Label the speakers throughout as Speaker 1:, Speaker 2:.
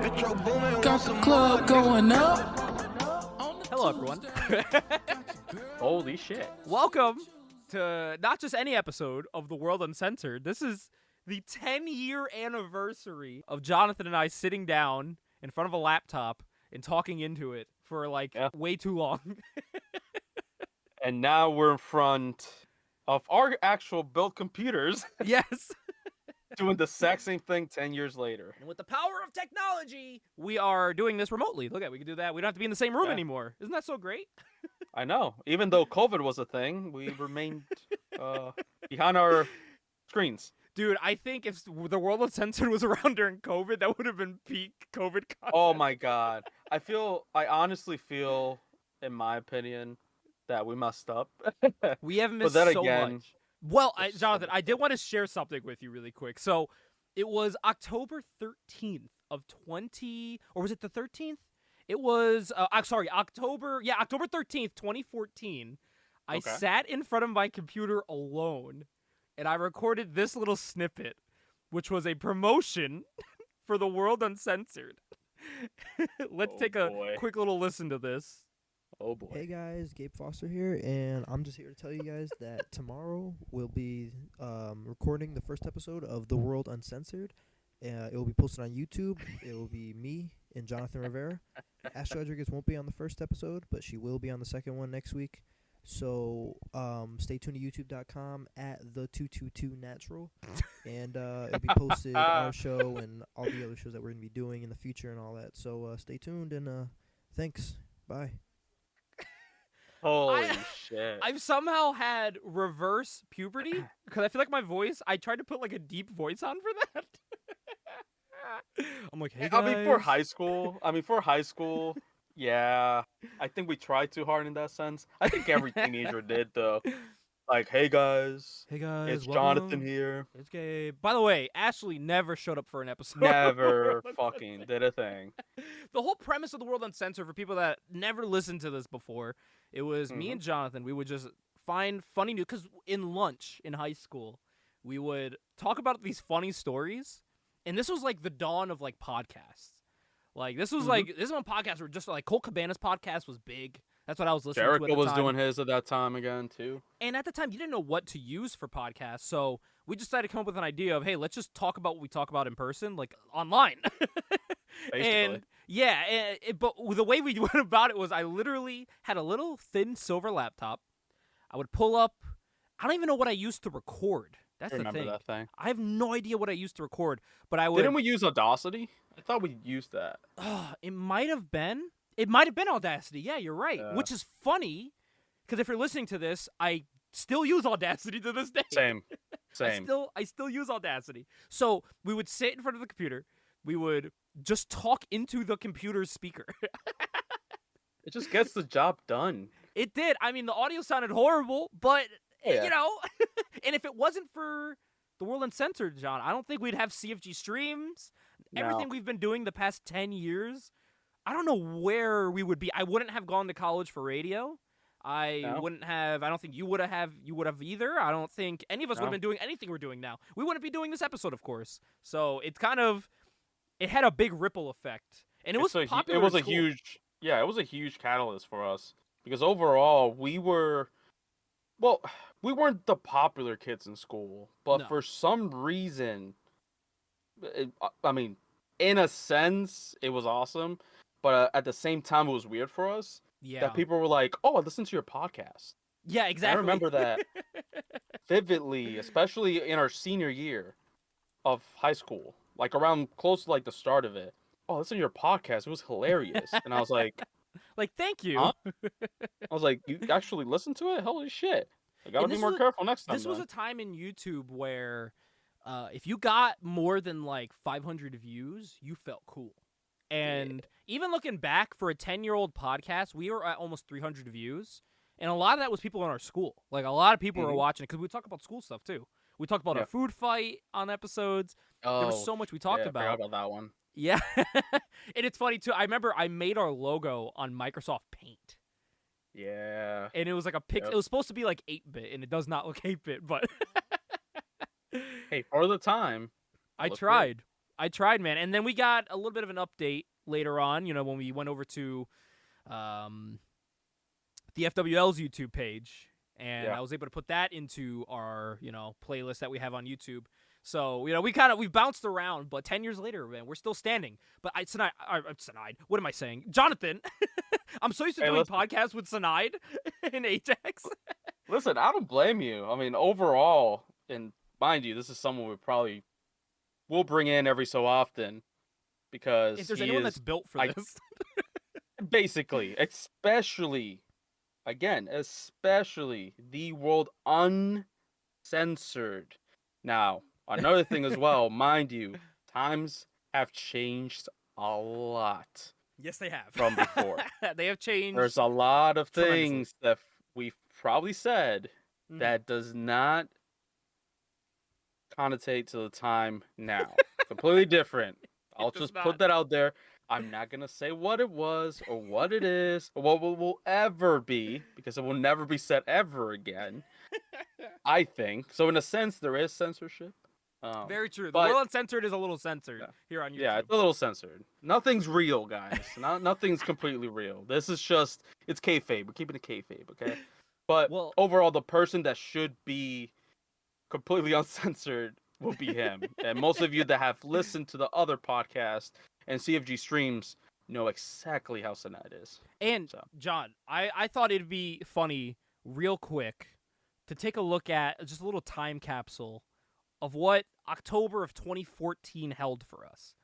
Speaker 1: Got the club going up.
Speaker 2: Hello, everyone.
Speaker 3: Holy shit.
Speaker 2: Welcome to not just any episode of The World Uncensored. This is the 10-year anniversary of Jonathan and I sitting down in front of a laptop and talking into it for way too long.
Speaker 3: And now we're in front of our actual built computers
Speaker 2: Yes.
Speaker 3: doing the exact same thing 10 years later.
Speaker 2: And with the power of technology, we are doing this remotely. Look at it, we can do that. We don't have to be in the same room anymore. Isn't that so great?
Speaker 3: I know. Even though COVID was a thing, we remained behind our screens.
Speaker 2: Dude, I think if The World Uncensored was around during COVID, that would have been peak COVID content.
Speaker 3: Oh my god. I honestly feel, in my opinion, that we messed up.
Speaker 2: We have missed
Speaker 3: But then
Speaker 2: so
Speaker 3: again,
Speaker 2: much. Well, Jonathan, I did want to share something with you really quick. So, it was October 13th of or was it the 13th? It was, October 13th, 2014. I sat in front of my computer alone, and I recorded this little snippet, which was a promotion for The World Uncensored. Let's take a quick little listen to this.
Speaker 3: Oh boy.
Speaker 4: Hey guys, Gabe Foster here, and I'm just here to tell you guys that tomorrow we'll be recording the first episode of The World Uncensored. It will be posted on YouTube. It will be me and Jonathan Rivera. Ashley Rodriguez won't be on the first episode, but she will be on the second one next week. So stay tuned to youtube.com at the222natural, and it'll be posted our show and all the other shows that we're going to be doing in the future and all that. So stay tuned, and thanks. Bye.
Speaker 3: Holy shit.
Speaker 2: I've somehow had reverse puberty because I feel like my voice, I tried to put like a deep voice on for that. I'm like, hey guys.
Speaker 3: For high school, yeah. I think we tried too hard in that sense. I think every teenager did, though. Like, hey guys.
Speaker 2: Hey guys.
Speaker 3: It's
Speaker 2: welcome.
Speaker 3: Jonathan here.
Speaker 2: It's Gabe. By the way, Ashley never showed up for an episode.
Speaker 3: Never fucking did a thing.
Speaker 2: The whole premise of The World Uncensored, for people that never listened to this before, it was me and Jonathan. We would just find funny news. Because in lunch in high school, we would talk about these funny stories. And this was like the dawn of like podcasts. Like this was this is when podcasts were just like Colt Cabana's podcast was big. That's what I was listening to at the
Speaker 3: Jericho was
Speaker 2: time.
Speaker 3: doing his at that time again, too.
Speaker 2: And at the time, you didn't know what to use for podcasts. So we decided to come up with an idea of, hey, let's just talk about what we talk about in person, like online.
Speaker 3: Basically.
Speaker 2: But the way we went about it was I literally had a little thin silver laptop. I would pull up. I don't even know what I used to record. That's the thing.
Speaker 3: Remember that thing.
Speaker 2: I have no idea what I used to record, but I would.
Speaker 3: Didn't we use Audacity? I thought we used that.
Speaker 2: It might have been. It might have been Audacity. Yeah, you're right.
Speaker 3: Yeah.
Speaker 2: Which is funny, because if you're listening to this, I still use Audacity to this day.
Speaker 3: Same.
Speaker 2: I still use Audacity. So we would sit in front of the computer. We would just talk into the computer's speaker.
Speaker 3: It just gets the job done.
Speaker 2: It did. I mean, the audio sounded horrible, but, you know. And if it wasn't for The World Uncensored, John, I don't think we'd have CFG streams.
Speaker 3: No.
Speaker 2: Everything we've been doing the past 10 years. I don't know where we would be. I wouldn't have gone to college for radio. Wouldn't have. I don't think you would have either. I don't think any of us would have been doing anything we're doing now. We wouldn't be doing this episode, of course. So it's it had a big ripple effect, and it was popular.
Speaker 3: It was a huge catalyst for us because overall we weren't the popular kids in school, but for some reason, in a sense, it was awesome. But at the same time, it was weird for us.
Speaker 2: Yeah.
Speaker 3: That people were like, "Oh, listen to your podcast."
Speaker 2: Yeah, exactly.
Speaker 3: I remember that vividly, especially in our senior year of high school, like around close to like the start of it. Oh, listen to your podcast. It was hilarious. And I was like,
Speaker 2: thank you.
Speaker 3: Huh? I was like, you actually listen to it? Holy shit. I gotta be more careful next time.
Speaker 2: This was a time in YouTube where if you got more than like 500 views, you felt cool. And even looking back for a 10-year-old podcast, we were at almost 300 views. And a lot of that was people in our school. Like, a lot of people were watching it because we talk about school stuff, too. We talked about our food fight on episodes. There was so much we talked about.
Speaker 3: I forgot about that one.
Speaker 2: Yeah. And it's funny, too. I remember I made our logo on Microsoft Paint.
Speaker 3: Yeah.
Speaker 2: And it was like a pixel. It was supposed to be like 8-bit, and it does not look 8-bit, but...
Speaker 3: Hey, for the time.
Speaker 2: I tried. I tried, man. And then we got a little bit of an update later on, when we went over to the FWL's YouTube page, and
Speaker 3: Yeah.
Speaker 2: I was able to put that into our, playlist that we have on YouTube. So, we've bounced around, but 10 years later, man, we're still standing. But Sinide, what am I saying? Jonathan, I'm so used to doing podcasts with Sinide and Ajax.
Speaker 3: Listen, I don't blame you. I mean, overall, and mind you, this is someone we probably will bring in every so often because
Speaker 2: If there's
Speaker 3: he
Speaker 2: anyone
Speaker 3: is
Speaker 2: that's built for this.
Speaker 3: basically, especially the World Uncensored. Now, another thing as well, mind you, times have changed a lot
Speaker 2: Yes, they have.
Speaker 3: from before.
Speaker 2: They have changed.
Speaker 3: There's a lot of
Speaker 2: tremendously.
Speaker 3: things that we've probably said
Speaker 2: Mhm.
Speaker 3: that does not connotate to the time now. Completely different. I'll
Speaker 2: does
Speaker 3: just
Speaker 2: not.
Speaker 3: put that out there. I'm not going to say what it was or what it is or what will ever be because it will never be said ever again. I think. So in a sense, there is censorship.
Speaker 2: Very true. The
Speaker 3: but-
Speaker 2: World Uncensored is a little censored here on YouTube.
Speaker 3: Yeah, it's a little censored. Nothing's real, guys. Nothing's completely real. This is just, it's kayfabe. We're keeping it kayfabe, okay? But
Speaker 2: Well-
Speaker 3: overall, the person that should be completely uncensored will be him. And most of you that have listened to the other podcast and CFG streams know exactly how Sinide is.
Speaker 2: And,
Speaker 3: So.
Speaker 2: John, I thought it'd be funny, real quick, to take a look at just a little time capsule of what October of 2014 held for us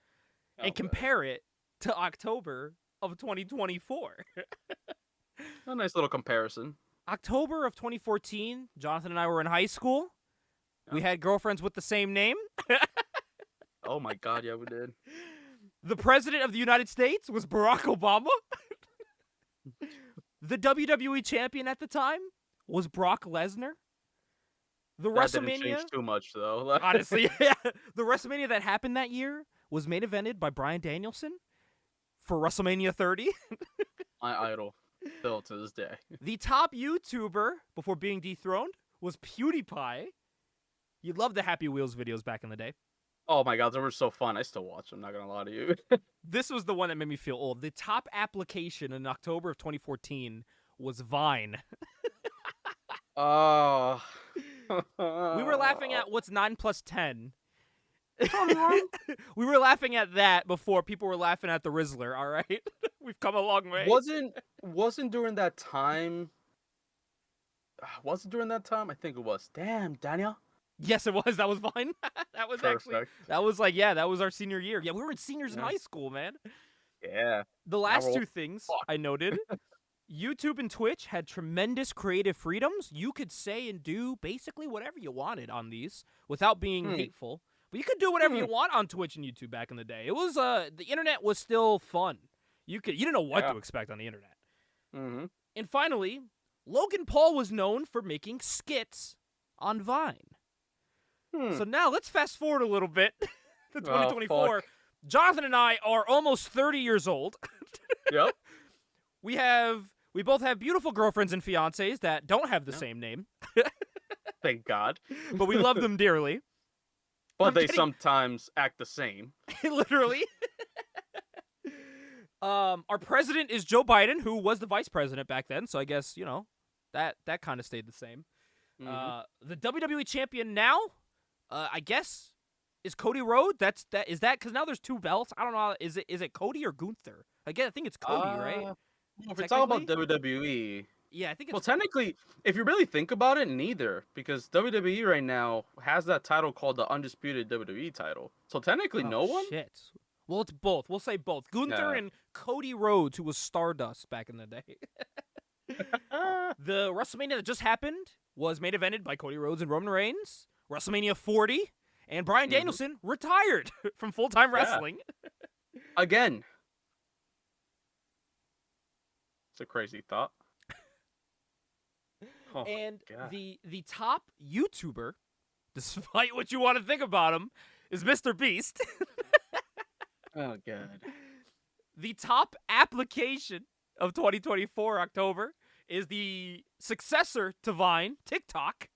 Speaker 2: and compare it to October of 2024.
Speaker 3: A nice little comparison.
Speaker 2: October of 2014, Jonathan and I were in high school. We had girlfriends with the same name.
Speaker 3: Oh my god, yeah, we did.
Speaker 2: The president of the United States was Barack Obama. The WWE champion at the time was Brock Lesnar. The
Speaker 3: That didn't
Speaker 2: WrestleMania,
Speaker 3: change too much, though.
Speaker 2: honestly, yeah. The WrestleMania that happened that year was main evented by Bryan Danielson for WrestleMania 30.
Speaker 3: My idol, still to this day.
Speaker 2: The top YouTuber before being dethroned was PewDiePie. You loved the Happy Wheels videos back in the day.
Speaker 3: Oh my god, they were so fun. I still watch them, not gonna lie to you.
Speaker 2: This was the one that made me feel old. The top application in October of 2014 was Vine.
Speaker 3: Oh.
Speaker 2: We were laughing at what's 9 plus 10. We were laughing at that before people were laughing at the Rizzler, all right? We've come a long way.
Speaker 3: Wasn't during that time. Was it during that time? I think it was. Damn, Daniel.
Speaker 2: Yes, it was. That was Vine. That was actually,
Speaker 3: Perfect.
Speaker 2: that was like, yeah, that was our senior year. Yeah, we were seniors in
Speaker 3: Yeah.
Speaker 2: high school, man.
Speaker 3: Yeah.
Speaker 2: The last
Speaker 3: we're
Speaker 2: two
Speaker 3: old.
Speaker 2: things
Speaker 3: Fuck.
Speaker 2: I noted, YouTube and Twitch had tremendous creative freedoms. You could say and do basically whatever you wanted on these without being hateful. But you could do whatever you want on Twitch and YouTube back in the day. It was the internet was still fun. You didn't know what to expect on the internet.
Speaker 3: Mm-hmm.
Speaker 2: And finally, Logan Paul was known for making skits on Vine. So now let's fast forward a little bit to 2024.
Speaker 3: fuck.
Speaker 2: Jonathan and I are almost 30 years old.
Speaker 3: Yep.
Speaker 2: We both have beautiful girlfriends and fiancés that don't have the same name,
Speaker 3: Thank God.
Speaker 2: but we love them dearly.
Speaker 3: But
Speaker 2: I'm
Speaker 3: they
Speaker 2: kidding.
Speaker 3: sometimes act the same.
Speaker 2: Literally. Our president is Joe Biden, who was the vice president back then, so I guess, that kind of stayed the same.
Speaker 3: Mhm.
Speaker 2: The WWE champion now, I guess, is Cody Rhodes. Is that because now there's two belts? I don't know. Is it Cody or Gunther? I think it's Cody, right?
Speaker 3: Well, if it's all about
Speaker 2: Technically?
Speaker 3: WWE,
Speaker 2: Yeah, I think it's
Speaker 3: well, technically, if you really think about it, neither, because WWE right now has that title called the Undisputed WWE title. So technically, no one.
Speaker 2: Shit. Well, it's both. We'll say both. Gunther
Speaker 3: Yeah.
Speaker 2: and Cody Rhodes, who was Stardust back in the day. The WrestleMania that just happened was main evented by Cody Rhodes and Roman Reigns. WrestleMania 40, and Bryan Danielson retired from full-time wrestling.
Speaker 3: Again. It's a crazy thought. Oh,
Speaker 2: And
Speaker 3: God.
Speaker 2: the top YouTuber, despite what you want to think about him, is Mr. Beast.
Speaker 3: Oh god.
Speaker 2: The top application of 2024 October is the successor to Vine, TikTok.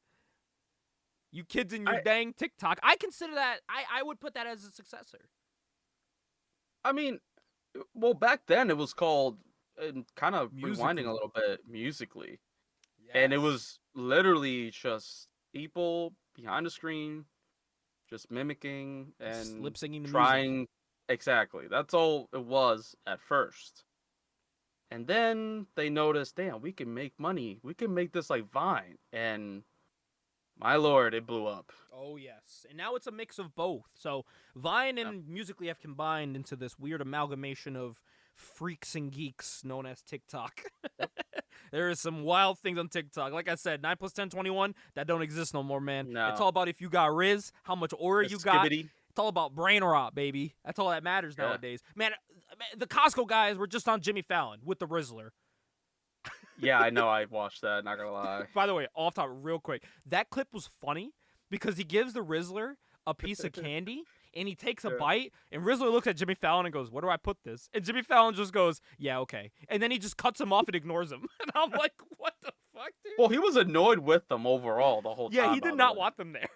Speaker 2: You kids in your dang TikTok. I consider that, I would put that as a successor.
Speaker 3: I mean, well, back then it was called, kind of
Speaker 2: Musically.
Speaker 3: rewinding a little bit, Musically. And it was literally just people behind the screen, just mimicking and
Speaker 2: lip singing the music.
Speaker 3: trying. Exactly. That's all it was at first. And then they noticed, damn, we can make money. We can make this like Vine. And my lord, it blew up.
Speaker 2: Oh yes, and now it's a mix of both. So Vine and Musically have combined into this weird amalgamation of freaks and geeks known as TikTok. There is some wild things on TikTok. Like I said, 9 plus 10, 21, that don't exist no more, man.
Speaker 3: No.
Speaker 2: It's all about if you got Riz, how much aura you got.
Speaker 3: Skibbity.
Speaker 2: It's all about brain rot, baby. That's all that matters
Speaker 3: Yeah.
Speaker 2: nowadays. Man, the Costco guys were just on Jimmy Fallon with the Rizzler.
Speaker 3: Yeah, I know. I watched that. Not gonna lie.
Speaker 2: By the way, off top real quick, that clip was funny because he gives the Rizzler a piece of candy and he takes a bite and Rizzler looks at Jimmy Fallon and goes, "Where do I put this?" And Jimmy Fallon just goes, "Yeah, okay." And then he just cuts him off and ignores him. And I'm like, "What the fuck, dude?"
Speaker 3: Well, he was annoyed with them overall the whole time.
Speaker 2: Yeah, he
Speaker 3: by
Speaker 2: did
Speaker 3: the
Speaker 2: not
Speaker 3: way.
Speaker 2: want them there.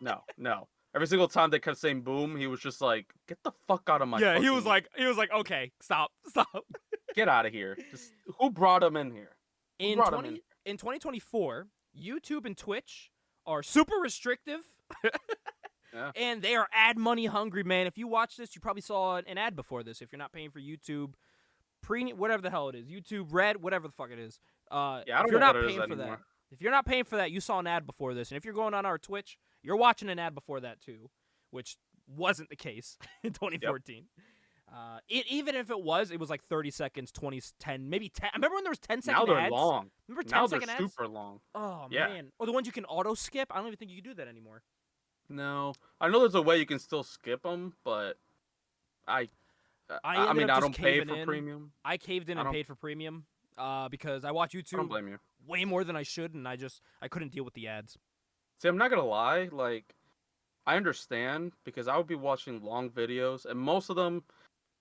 Speaker 3: No. Every single time they kept saying "boom," he was just like, "Get the fuck out of my."
Speaker 2: Yeah, he was
Speaker 3: fucking-
Speaker 2: like, "Okay, stop."
Speaker 3: "Get out of here." Just, who brought him in here? Who brought him in?
Speaker 2: In 2024, YouTube and Twitch are super restrictive.
Speaker 3: Yeah.
Speaker 2: And they are ad money hungry, man. If you watch this, you probably saw an ad before this. If you're not paying for YouTube whatever the hell it is, YouTube Red, whatever the fuck it is.
Speaker 3: Yeah, I
Speaker 2: if
Speaker 3: don't
Speaker 2: you're
Speaker 3: know
Speaker 2: not
Speaker 3: what it is
Speaker 2: paying for
Speaker 3: anymore.
Speaker 2: that, if you're not paying for that, you saw an ad before this. And if you're going on our Twitch, you're watching an ad before that too, which wasn't the case in 2014. Even if it was like 30 seconds, 20, 10, maybe 10. I remember when there was 10-second
Speaker 3: Now they're
Speaker 2: ads.
Speaker 3: long.
Speaker 2: Remember
Speaker 3: Now
Speaker 2: 10-second
Speaker 3: they're
Speaker 2: ads?
Speaker 3: super long.
Speaker 2: Oh,
Speaker 3: Yeah.
Speaker 2: man. Or the ones you can auto-skip. I don't even think you can do that anymore.
Speaker 3: No, I know there's a way you can still skip them, but I
Speaker 2: ended
Speaker 3: mean,
Speaker 2: up
Speaker 3: I
Speaker 2: just
Speaker 3: don't pay
Speaker 2: caving
Speaker 3: for
Speaker 2: in.
Speaker 3: premium.
Speaker 2: I caved in
Speaker 3: I
Speaker 2: and
Speaker 3: don't-
Speaker 2: paid for premium because I watch
Speaker 3: I don't
Speaker 2: YouTube
Speaker 3: blame you.
Speaker 2: way more than I should, and I couldn't deal with the ads.
Speaker 3: See, I'm not gonna lie. Like, I understand because I would be watching long videos, and most of them,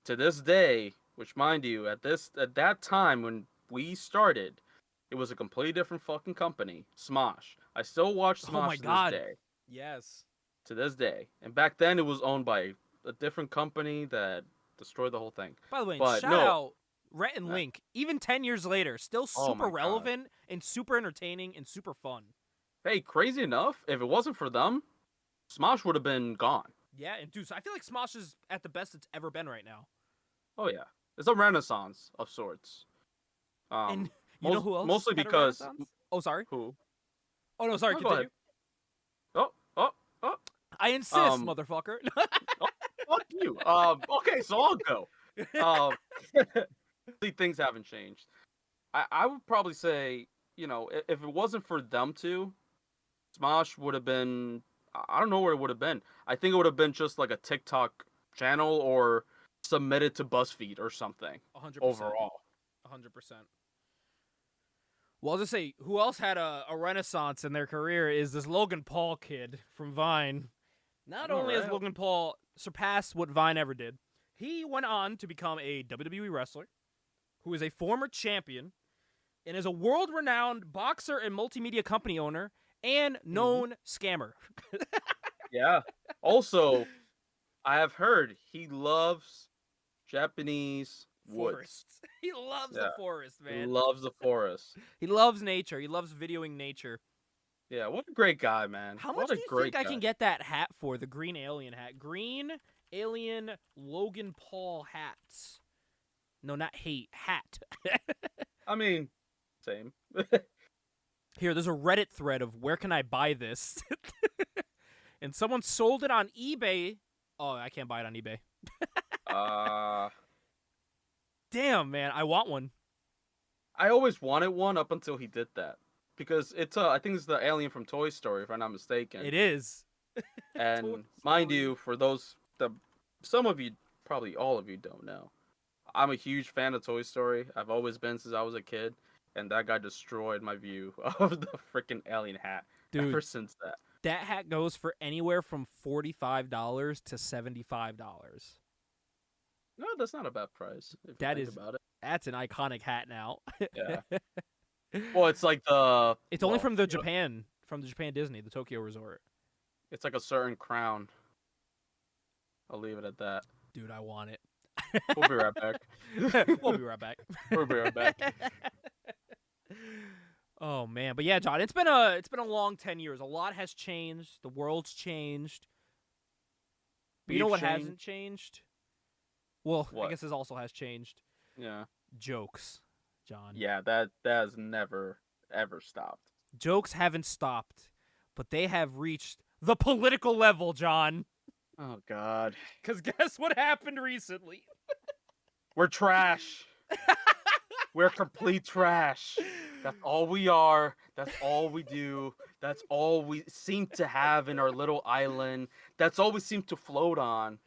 Speaker 3: to this day, which mind you, at that time when we started, it was a completely different fucking company, Smosh. I still watch
Speaker 2: Oh
Speaker 3: Smosh
Speaker 2: my
Speaker 3: to
Speaker 2: God.
Speaker 3: this day.
Speaker 2: Yes.
Speaker 3: To this day, and back then it was owned by a different company that destroyed the whole thing.
Speaker 2: By the way,
Speaker 3: But
Speaker 2: shout
Speaker 3: no.
Speaker 2: out Rhett and Link. Even 10 years later, still
Speaker 3: Oh my
Speaker 2: super
Speaker 3: God.
Speaker 2: relevant and super entertaining and super fun.
Speaker 3: Hey, crazy enough, if it wasn't for them, Smosh would have been gone.
Speaker 2: Yeah, and dude, so I feel like Smosh is at the best it's ever been right now.
Speaker 3: Oh yeah, it's a renaissance of sorts.
Speaker 2: And you know who else?
Speaker 3: Mostly
Speaker 2: had a
Speaker 3: because
Speaker 2: renaissance? Oh, sorry.
Speaker 3: who?
Speaker 2: Oh no, sorry.
Speaker 3: No, go
Speaker 2: Continue.
Speaker 3: ahead. Oh,
Speaker 2: I insist, motherfucker.
Speaker 3: fuck you. Okay, so I'll go. See, things haven't changed. I would probably say, if it wasn't for them two, Smosh would have been. I don't know where it would have been. I think it would have been just like a TikTok channel or submitted to BuzzFeed or something.
Speaker 2: 100%.
Speaker 3: Overall.
Speaker 2: 100%. Well, I'll just say, who else had a renaissance in their career is this Logan Paul kid from Vine. Not only has
Speaker 3: Alright.
Speaker 2: Logan Paul surpassed what Vine ever did, he went on to become a WWE wrestler, who is a former champion, and is a world-renowned boxer and multimedia company owner, and known scammer.
Speaker 3: Yeah. Also, I have heard he loves Japanese woods.
Speaker 2: Forests. He loves the
Speaker 3: Yeah.
Speaker 2: forest,
Speaker 3: He
Speaker 2: man.
Speaker 3: loves the forest.
Speaker 2: He loves nature. He loves videoing nature.
Speaker 3: Yeah, what a great guy, man.
Speaker 2: How
Speaker 3: what
Speaker 2: much
Speaker 3: a
Speaker 2: do you
Speaker 3: great
Speaker 2: think I
Speaker 3: guy.
Speaker 2: can get that hat for? The green alien hat. Green alien Logan Paul hats. No, not hate. Hat.
Speaker 3: I mean, same.
Speaker 2: Here, there's a Reddit thread of where can I buy this? And someone sold it on eBay. Oh, I can't buy it on eBay. Damn, man. I want one.
Speaker 3: I always wanted one up until he did that. Because it's I think it's the alien from Toy Story, if I'm not mistaken.
Speaker 2: It is.
Speaker 3: And
Speaker 2: Toy
Speaker 3: mind
Speaker 2: Story.
Speaker 3: you, for some of you, probably all of you don't know, I'm a huge fan of Toy Story. I've always been since I was a kid. And that guy destroyed my view of the freaking alien hat.
Speaker 2: Dude.
Speaker 3: Ever since that.
Speaker 2: That hat goes for anywhere from $45 to $75.
Speaker 3: No, that's not a bad price. If
Speaker 2: That
Speaker 3: you think
Speaker 2: is-
Speaker 3: about it.
Speaker 2: That's an iconic hat now.
Speaker 3: Yeah. Well, it's like the.
Speaker 2: It's only
Speaker 3: well,
Speaker 2: from the
Speaker 3: you know,
Speaker 2: Japan Disney, the Tokyo Resort.
Speaker 3: It's like a certain crown. I'll leave it at that.
Speaker 2: Dude, I want it.
Speaker 3: We'll be right back.
Speaker 2: We'll be right back.
Speaker 3: We'll be right back.
Speaker 2: Oh man, but yeah, John, it's been a long 10 years. A lot has changed. The world's changed. But you know
Speaker 3: We've
Speaker 2: what
Speaker 3: changed.
Speaker 2: hasn't changed? Well, I
Speaker 3: What?
Speaker 2: guess this also has changed.
Speaker 3: Yeah.
Speaker 2: Jokes, John.
Speaker 3: Yeah, that has never ever stopped.
Speaker 2: Jokes haven't stopped, but they have reached the political level, John.
Speaker 3: Oh God.
Speaker 2: Cuz guess what happened recently?
Speaker 3: We're trash. We're complete trash. That's all we are. That's all we do. That's all we seem to have in our little island. That's all we seem to float on.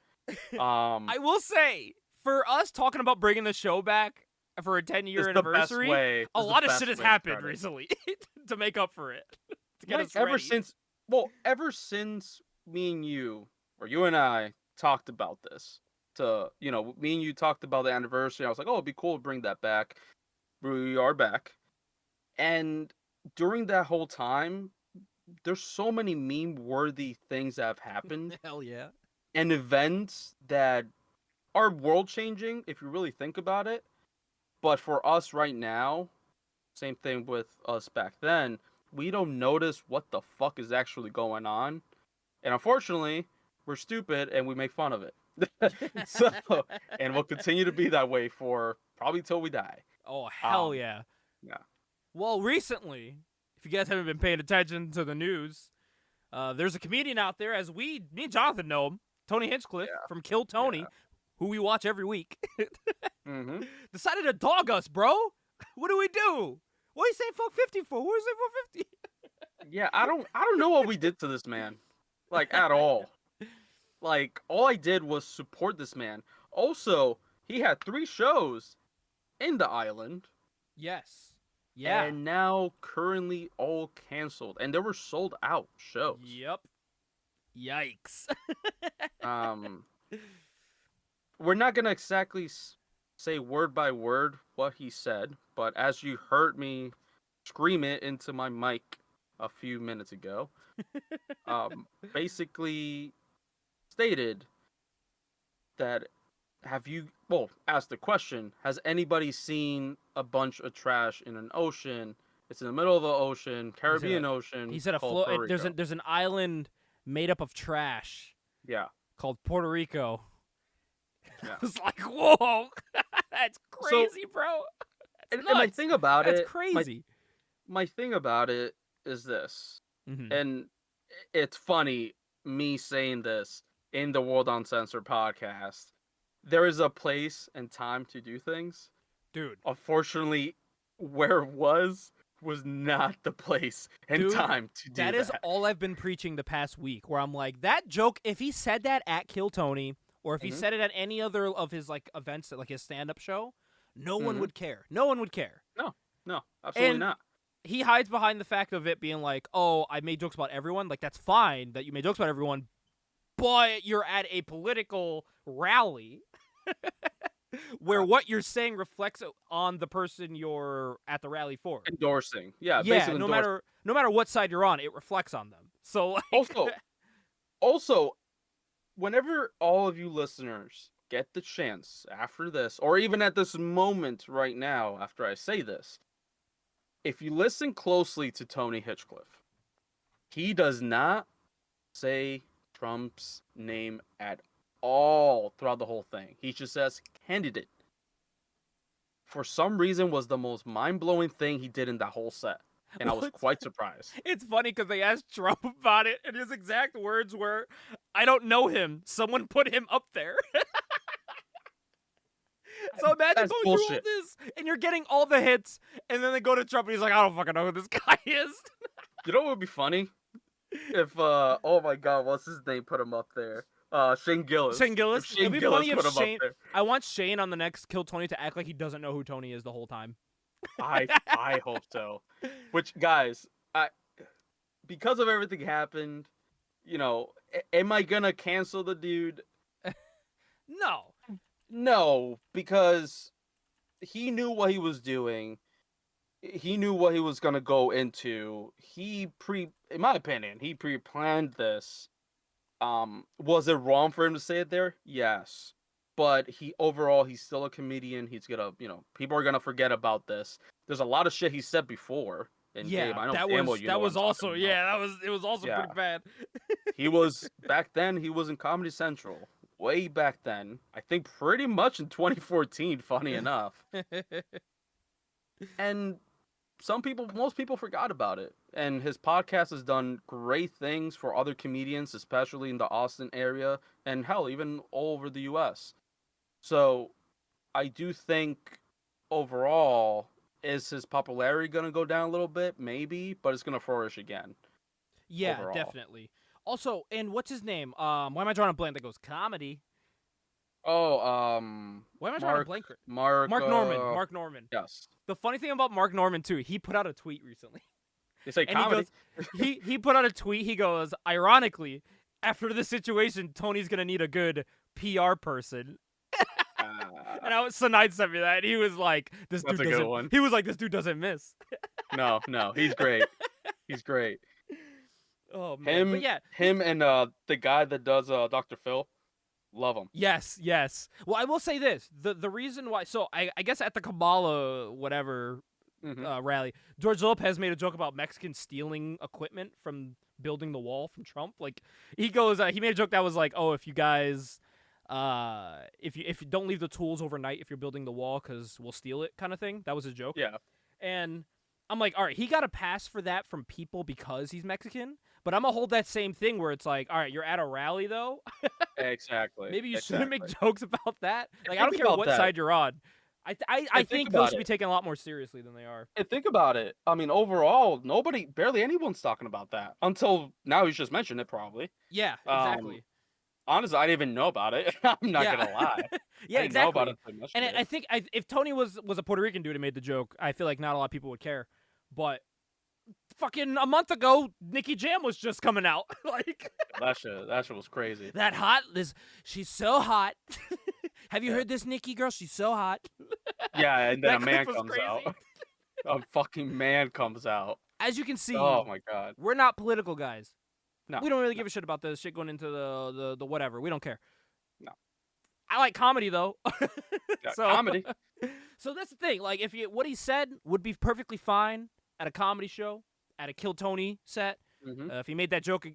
Speaker 2: I will say, for us talking about bringing the show back for a 10-year
Speaker 3: it's
Speaker 2: anniversary,
Speaker 3: the best way.
Speaker 2: a
Speaker 3: It's the
Speaker 2: lot of
Speaker 3: best
Speaker 2: shit has
Speaker 3: way to
Speaker 2: happened
Speaker 3: start it.
Speaker 2: recently to make up for it. To get
Speaker 3: Like,
Speaker 2: us ready.
Speaker 3: ever since me and you, or you and I, talked about this, me and you talked about the anniversary, I was like, oh, it'd be cool to bring that back. We are back. And during that whole time, there's so many meme-worthy things that have happened
Speaker 2: Hell yeah.
Speaker 3: and events that are world-changing, if you really think about it. But for us right now, same thing with us back then, we don't notice what the fuck is actually going on. And unfortunately, we're stupid and we make fun of it. So, and we'll continue to be that way for probably till we die.
Speaker 2: Oh, hell
Speaker 3: Um,
Speaker 2: yeah.
Speaker 3: yeah.
Speaker 2: Well, recently, if you guys haven't been paying attention to the news, there's a comedian out there, as me and Jonathan know him, Tony Hinchcliffe from Kill Tony,
Speaker 3: Yeah.
Speaker 2: who we watch every week,
Speaker 3: Mm-hmm.
Speaker 2: decided to dog us, bro. What do we do? What are you saying fuck 50 for? What are you saying fuck 50?
Speaker 3: Yeah, I don't know what we did to this man, like at all. Like all I did was support this man. Also, he had 3 shows in the island,
Speaker 2: Yes. Yeah.
Speaker 3: and now currently all canceled, and they were sold out shows.
Speaker 2: Yep. Yikes.
Speaker 3: We're not gonna exactly say word by word what he said, but as you heard me scream it into my mic a few minutes ago, basically stated that asked the question, has anybody seen a bunch of trash in an ocean? It's in the middle of the ocean, Caribbean Ocean.
Speaker 2: He said
Speaker 3: called Puerto Rico.
Speaker 2: there's an island made up of trash
Speaker 3: Yeah.
Speaker 2: called Puerto Rico.
Speaker 3: Yeah.
Speaker 2: I was like, whoa, that's crazy, bro.
Speaker 3: And my
Speaker 2: nuts.
Speaker 3: thing about
Speaker 2: That's
Speaker 3: it,
Speaker 2: crazy.
Speaker 3: my thing about it is this,
Speaker 2: Mhm.
Speaker 3: and it's funny me saying this in the World Uncensored podcast. There is a place and time to do things.
Speaker 2: Dude,
Speaker 3: Unfortunately, where it was not the place and
Speaker 2: Dude,
Speaker 3: time to do that.
Speaker 2: that is all I've been preaching the past week, where I'm like, that joke, if he said that at Kill Tony, or if he
Speaker 3: Mhm.
Speaker 2: said it at any other of his like events, like his stand-up show, no one
Speaker 3: Mhm.
Speaker 2: would care. No one would care.
Speaker 3: No, absolutely
Speaker 2: And-
Speaker 3: not.
Speaker 2: He hides behind the fact of it being like, oh, I made jokes about everyone. Like, that's fine that you made jokes about everyone, but you're at a political rally where what you're saying reflects on the person you're at the rally for.
Speaker 3: Endorsing. Yeah,
Speaker 2: Yeah,
Speaker 3: basically
Speaker 2: no
Speaker 3: endorsing.
Speaker 2: matter what side you're on, it reflects on them. So like,
Speaker 3: Also, whenever all of you listeners get the chance after this, or even at this moment right now after I say this, if you listen closely to Tony Hinchcliffe, he does not say Trump's name at all throughout the whole thing. He just says candidate. For some reason was the most mind-blowing thing he did in that whole set. And I was
Speaker 2: What?
Speaker 3: quite surprised.
Speaker 2: it's funny because they asked Trump about it, and his exact words were, "I don't know him. Someone put him up there." So imagine
Speaker 3: That's
Speaker 2: going through all
Speaker 3: bullshit.
Speaker 2: this, and you're getting all the hits, and then they go to Trump, and he's like, "I don't fucking know who this guy is."
Speaker 3: You know what would be funny? If oh my god, what's his name? Put him up there. Shane Gillis.
Speaker 2: Shane Gillis?
Speaker 3: If Shane
Speaker 2: It'd be
Speaker 3: Gillis
Speaker 2: funny if
Speaker 3: put him
Speaker 2: Shane-
Speaker 3: up there.
Speaker 2: I want Shane on the next Kill Tony to act like he doesn't know who Tony is the whole time.
Speaker 3: I hope so. Which guys, because of everything happened, am I gonna cancel the dude?
Speaker 2: No.
Speaker 3: No, because he knew what he was doing. He knew what he was gonna go into. In my opinion, he pre-planned this. Was it wrong for him to say it there? Yes. but he's still a comedian. He's gonna, people are gonna forget about this. There's a lot of shit he said before. And Gabe, I know
Speaker 2: that
Speaker 3: damn
Speaker 2: was
Speaker 3: well you know what
Speaker 2: was
Speaker 3: I'm
Speaker 2: also
Speaker 3: talking about.
Speaker 2: it was also
Speaker 3: Yeah.
Speaker 2: pretty bad.
Speaker 3: He was back then. He was in Comedy Central way back then. I think pretty much in 2014. Funny enough, and most people forgot about it. And his podcast has done great things for other comedians, especially in the Austin area, and hell, even all over the U.S. So, I do think overall, is his popularity gonna go down a little bit? Maybe, but it's gonna flourish again.
Speaker 2: Yeah,
Speaker 3: overall.
Speaker 2: definitely. Also, and what's his name? Why am I drawing a blank that goes comedy?
Speaker 3: Oh,
Speaker 2: Why am I drawing a blank?
Speaker 3: Mark
Speaker 2: Norman. Mark Norman.
Speaker 3: Yes.
Speaker 2: The funny thing about Mark Norman too, he put out a tweet recently.
Speaker 3: They say
Speaker 2: And
Speaker 3: comedy.
Speaker 2: he goes, he put out a tweet. He goes, ironically, after this situation, Tony's gonna need a good PR person. And Sinai sent me that, and he was like, "This
Speaker 3: That's
Speaker 2: dude
Speaker 3: a good
Speaker 2: doesn't."
Speaker 3: one.
Speaker 2: He was like, "This dude doesn't miss."
Speaker 3: No, he's great. He's great.
Speaker 2: Oh man, but yeah,
Speaker 3: him and the guy that does Dr. Phil, love him.
Speaker 2: yes. Well, I will say this: the reason why. So I guess at the Kamala whatever rally, George Lopez made a joke about Mexicans stealing equipment from building the wall from Trump. Like he goes, he made a joke that was like, "Oh, if you guys." If you don't leave the tools overnight if you're building the wall because we'll steal it kind of thing. That was a joke.
Speaker 3: Yeah.
Speaker 2: And I'm like, all right, he got a pass for that from people because he's Mexican, but I'm gonna hold that same thing where it's like, all right, you're at a rally though.
Speaker 3: Exactly.
Speaker 2: Maybe you shouldn't make jokes about that. Like I
Speaker 3: think
Speaker 2: don't care
Speaker 3: about
Speaker 2: what
Speaker 3: that.
Speaker 2: side you're on. I think those
Speaker 3: about
Speaker 2: should be
Speaker 3: it.
Speaker 2: taken a lot more seriously than they are.
Speaker 3: And think about it. I mean, overall, barely anyone's talking about that until now. You just mentioned it, probably.
Speaker 2: Yeah, exactly.
Speaker 3: Honestly, I didn't even know about it. I'm not gonna lie.
Speaker 2: Yeah,
Speaker 3: I didn't
Speaker 2: exactly.
Speaker 3: know about it until
Speaker 2: And
Speaker 3: yesterday.
Speaker 2: I think if Tony was a Puerto Rican dude and made the joke, I feel like not a lot of people would care. But fucking a month ago, Nicki Jam was just coming out. Like
Speaker 3: that shit was crazy.
Speaker 2: that hot. She's so hot. Have you heard this Nicki girl? She's so hot.
Speaker 3: Yeah, and then
Speaker 2: That
Speaker 3: a man
Speaker 2: clip was
Speaker 3: comes
Speaker 2: crazy.
Speaker 3: out. A fucking man comes out.
Speaker 2: As you can see,
Speaker 3: Oh my god.
Speaker 2: we're not political guys.
Speaker 3: No.
Speaker 2: We don't really give a shit about this shit going into the whatever. We don't care.
Speaker 3: No.
Speaker 2: I like comedy though.
Speaker 3: Yeah,
Speaker 2: So-
Speaker 3: comedy.
Speaker 2: So that's the thing. Like, what he said would be perfectly fine at a comedy show, at a Kill Tony set.
Speaker 3: Mm-hmm.
Speaker 2: If he made that joke,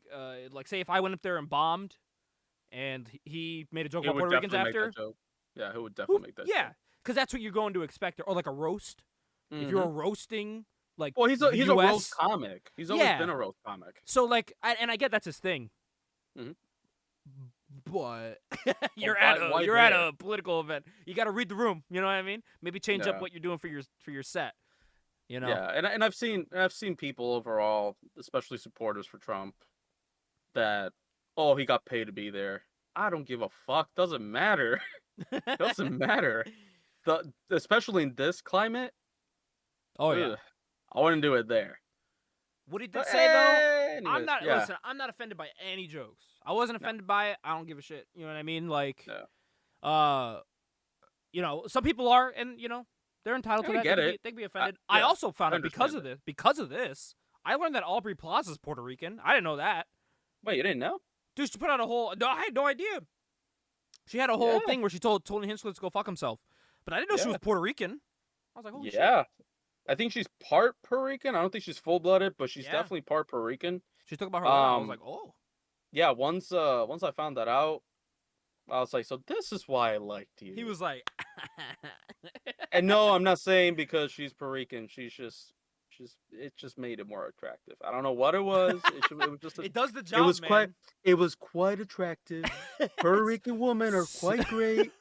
Speaker 2: like, say if I went up there and bombed, and he made a joke
Speaker 3: He
Speaker 2: about
Speaker 3: would
Speaker 2: Puerto Ricans
Speaker 3: definitely
Speaker 2: after,
Speaker 3: make that joke. Yeah, he would definitely make that
Speaker 2: yeah,
Speaker 3: joke.
Speaker 2: because that's what you're going to expect, or like a roast. If you're roasting, like,
Speaker 3: Well, he's a
Speaker 2: the US,
Speaker 3: roast comic. He's always
Speaker 2: Yeah.
Speaker 3: been a roast comic.
Speaker 2: So like, and I get that's his thing.
Speaker 3: Mhm.
Speaker 2: But you're
Speaker 3: why
Speaker 2: at
Speaker 3: there?
Speaker 2: a political event. You got to read the room. You know what I mean? Maybe change up
Speaker 3: Yeah.
Speaker 2: what you're doing for your set. You know?
Speaker 3: Yeah, and I've seen people overall, especially supporters for Trump, that he got paid to be there. I don't give a fuck. Doesn't matter. Doesn't matter. Especially in this climate.
Speaker 2: Oh yeah.
Speaker 3: ugh, I wouldn't do it there.
Speaker 2: What he did
Speaker 3: But
Speaker 2: say though,
Speaker 3: anyways,
Speaker 2: I'm not.
Speaker 3: yeah.
Speaker 2: Listen, I'm not offended by any jokes. I wasn't offended by it. I don't give a shit. You know what I mean? Like, you know, some people are, and you know, they're entitled to
Speaker 3: I
Speaker 2: that.
Speaker 3: get
Speaker 2: They can be offended.
Speaker 3: yeah,
Speaker 2: I also found
Speaker 3: I
Speaker 2: out because of
Speaker 3: understand
Speaker 2: this. I learned that Aubrey Plaza's Puerto Rican. I didn't know that.
Speaker 3: Wait, you didn't know?
Speaker 2: Dude, she put out a whole. No, I had no idea. She had a whole
Speaker 3: Yeah.
Speaker 2: thing where she told Tony Hinchcliffe to go fuck himself, but I didn't know she
Speaker 3: Yeah.
Speaker 2: was Puerto Rican. I was like, holy shit.
Speaker 3: Yeah. I think she's part Puerto Rican. I don't think she's full blooded, but she's
Speaker 2: Yeah.
Speaker 3: definitely part Puerto Rican.
Speaker 2: She talked about her. I was
Speaker 3: Um,
Speaker 2: like, oh.
Speaker 3: Yeah, once I found that out, I was like, so this is why I liked you.
Speaker 2: He was like,
Speaker 3: And no, I'm not saying because she's Puerto Rican. It just made it more attractive. I don't know what it was. It was just
Speaker 2: it does the job,
Speaker 3: it was quite attractive. Puerto Rican women are quite great.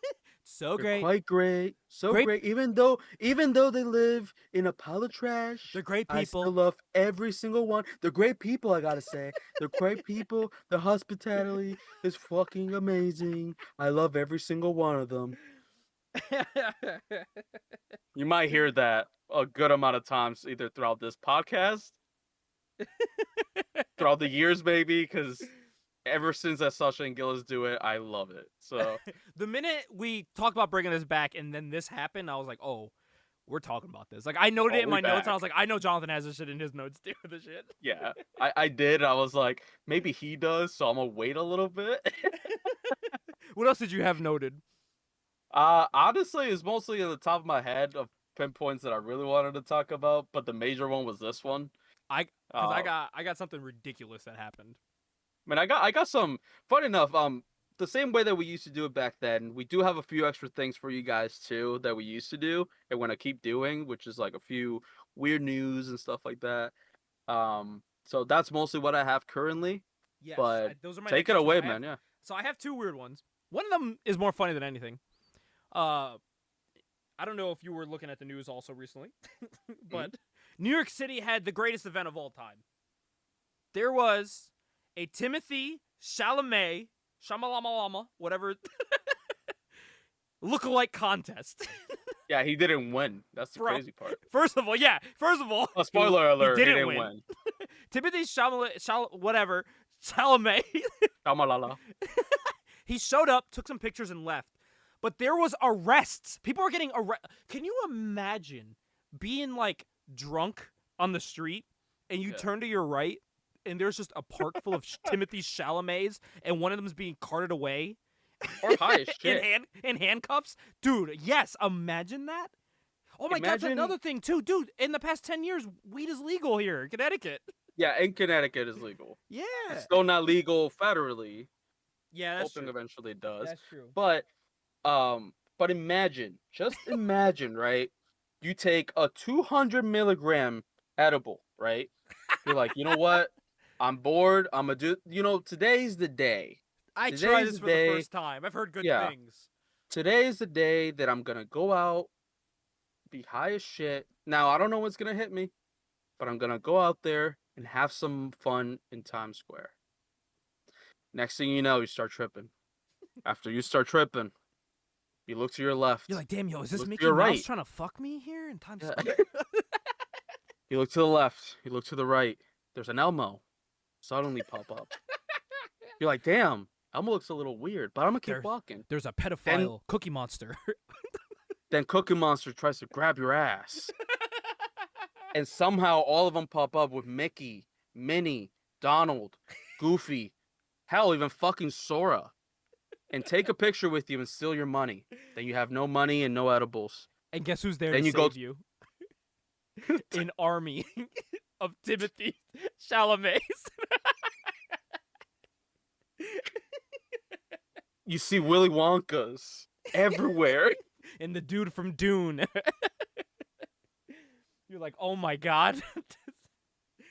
Speaker 2: So
Speaker 3: They're
Speaker 2: great.
Speaker 3: quite great. So
Speaker 2: Great-
Speaker 3: great. Even though they live in a pile of trash.
Speaker 2: They're great
Speaker 3: I still
Speaker 2: people.
Speaker 3: love every single one. They're great people, I gotta say. They're great people. The hospitality is fucking amazing. I love every single one of them. You might hear that a good amount of times, either throughout this podcast, throughout the years, maybe, because ever since I saw Shane Gillis do it, I love it. So
Speaker 2: The minute we talked about bringing this back and then this happened, I was like, oh, we're talking about this. Like, I noted it in
Speaker 3: we
Speaker 2: my notes, and
Speaker 3: back.
Speaker 2: I was like, I know Jonathan has this shit in his notes too. The shit.
Speaker 3: yeah, I did. I was like, maybe he does, so I'm gonna wait a little bit.
Speaker 2: What else did you have noted?
Speaker 3: Honestly, it's mostly in the top of my head of pinpoints that I really wanted to talk about, but the major one was this one.
Speaker 2: I
Speaker 3: Uh,
Speaker 2: got something ridiculous that happened.
Speaker 3: I got some. Funny enough, the same way that we used to do it back then, we do have a few extra things for you guys too that we used to do and want to keep doing, which is like a few weird news and stuff like that. So that's mostly what I have currently.
Speaker 2: Yes,
Speaker 3: But
Speaker 2: those are my
Speaker 3: take
Speaker 2: next
Speaker 3: it
Speaker 2: two.
Speaker 3: away,
Speaker 2: I have-
Speaker 3: man. Yeah.
Speaker 2: So I have two weird ones. One of them is more funny than anything. I don't know if you were looking at the news also recently, but New York City had the greatest event of all time. There was a Timothy Chalamet, Shamalalama, whatever, lookalike contest.
Speaker 3: Yeah, he didn't win. That's the
Speaker 2: Bro.
Speaker 3: crazy part.
Speaker 2: First of all,
Speaker 3: A spoiler alert,
Speaker 2: he didn't win.
Speaker 3: win.
Speaker 2: Timothy Chalamet,
Speaker 3: Shamalala.
Speaker 2: he showed up, took some pictures, and left. But there was arrests. People were getting arrested. Can you imagine being like drunk on the street and you turn to your right and there's just a park full of Timothy Chalamets and one of them is being carted away
Speaker 3: Or high as shit.
Speaker 2: in handcuffs? Dude, yes, imagine that. Oh my God, that's
Speaker 3: Imagine-
Speaker 2: another thing too. Dude, in the past 10 years, weed is legal here in Connecticut.
Speaker 3: Yeah, in Connecticut is legal.
Speaker 2: Yeah.
Speaker 3: It's still not legal federally.
Speaker 2: Yeah, that's
Speaker 3: Hoping
Speaker 2: true.
Speaker 3: eventually it does.
Speaker 2: That's true.
Speaker 3: But imagine, just imagine, right? You take a 200 milligram edible, right? You're like, you know what? I'm bored. I'm gonna do. Today's the day.
Speaker 2: I
Speaker 3: Today's
Speaker 2: tried this
Speaker 3: the
Speaker 2: for
Speaker 3: day-
Speaker 2: the first time. I've heard good
Speaker 3: Yeah.
Speaker 2: things.
Speaker 3: Today's the day that I'm gonna go out, be high as shit. Now I don't know what's gonna hit me, but I'm gonna go out there and have some fun in Times Square. Next thing you know, you start tripping. After you start tripping, you look to your left.
Speaker 2: You're like, damn, yo, is this
Speaker 3: Look to
Speaker 2: Mickey
Speaker 3: your
Speaker 2: Mouse
Speaker 3: right.
Speaker 2: trying to fuck me here in Times
Speaker 3: Yeah.
Speaker 2: Square?
Speaker 3: You look to the left. You look to the right. There's an Elmo suddenly pop up. You're like, damn, Elmo looks a little weird, but I'm gonna keep
Speaker 2: There's-
Speaker 3: walking.
Speaker 2: There's a pedophile Cookie Monster.
Speaker 3: Then Cookie Monster tries to grab your ass. And somehow all of them pop up with Mickey, Minnie, Donald, Goofy, hell, even fucking Sora. And take a picture with you and steal your money. Then you have no money and no edibles.
Speaker 2: And guess who's there
Speaker 3: Then
Speaker 2: to
Speaker 3: you
Speaker 2: save
Speaker 3: go-
Speaker 2: you? An army of Timothy Chalamets.
Speaker 3: You see Willy Wonkas everywhere.
Speaker 2: And the dude from Dune. You're like, oh my God.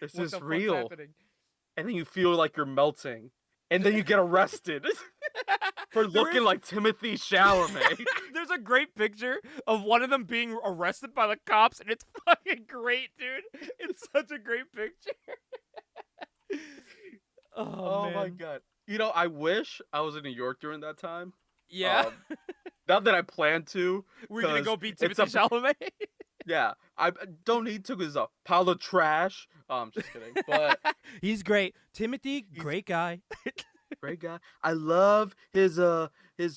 Speaker 3: This
Speaker 2: What
Speaker 3: is
Speaker 2: the fuck's
Speaker 3: real.
Speaker 2: happening?
Speaker 3: And then you feel like you're melting. And then you get arrested for
Speaker 2: There
Speaker 3: looking
Speaker 2: is-
Speaker 3: like Timothy Chalamet.
Speaker 2: There's a great picture of one of them being arrested by the cops, and it's fucking great, dude. It's such a great picture.
Speaker 3: Oh my
Speaker 2: man.
Speaker 3: god. I wish I was in New York during that time.
Speaker 2: Yeah.
Speaker 3: Not that I plan to.
Speaker 2: We're gonna
Speaker 3: 'cause
Speaker 2: go beat
Speaker 3: it's
Speaker 2: Timothy Chalamet.
Speaker 3: Yeah, I don't need to because a pile of trash. I'm just kidding. But
Speaker 2: He's great. Timothy, great guy.
Speaker 3: great guy. I love his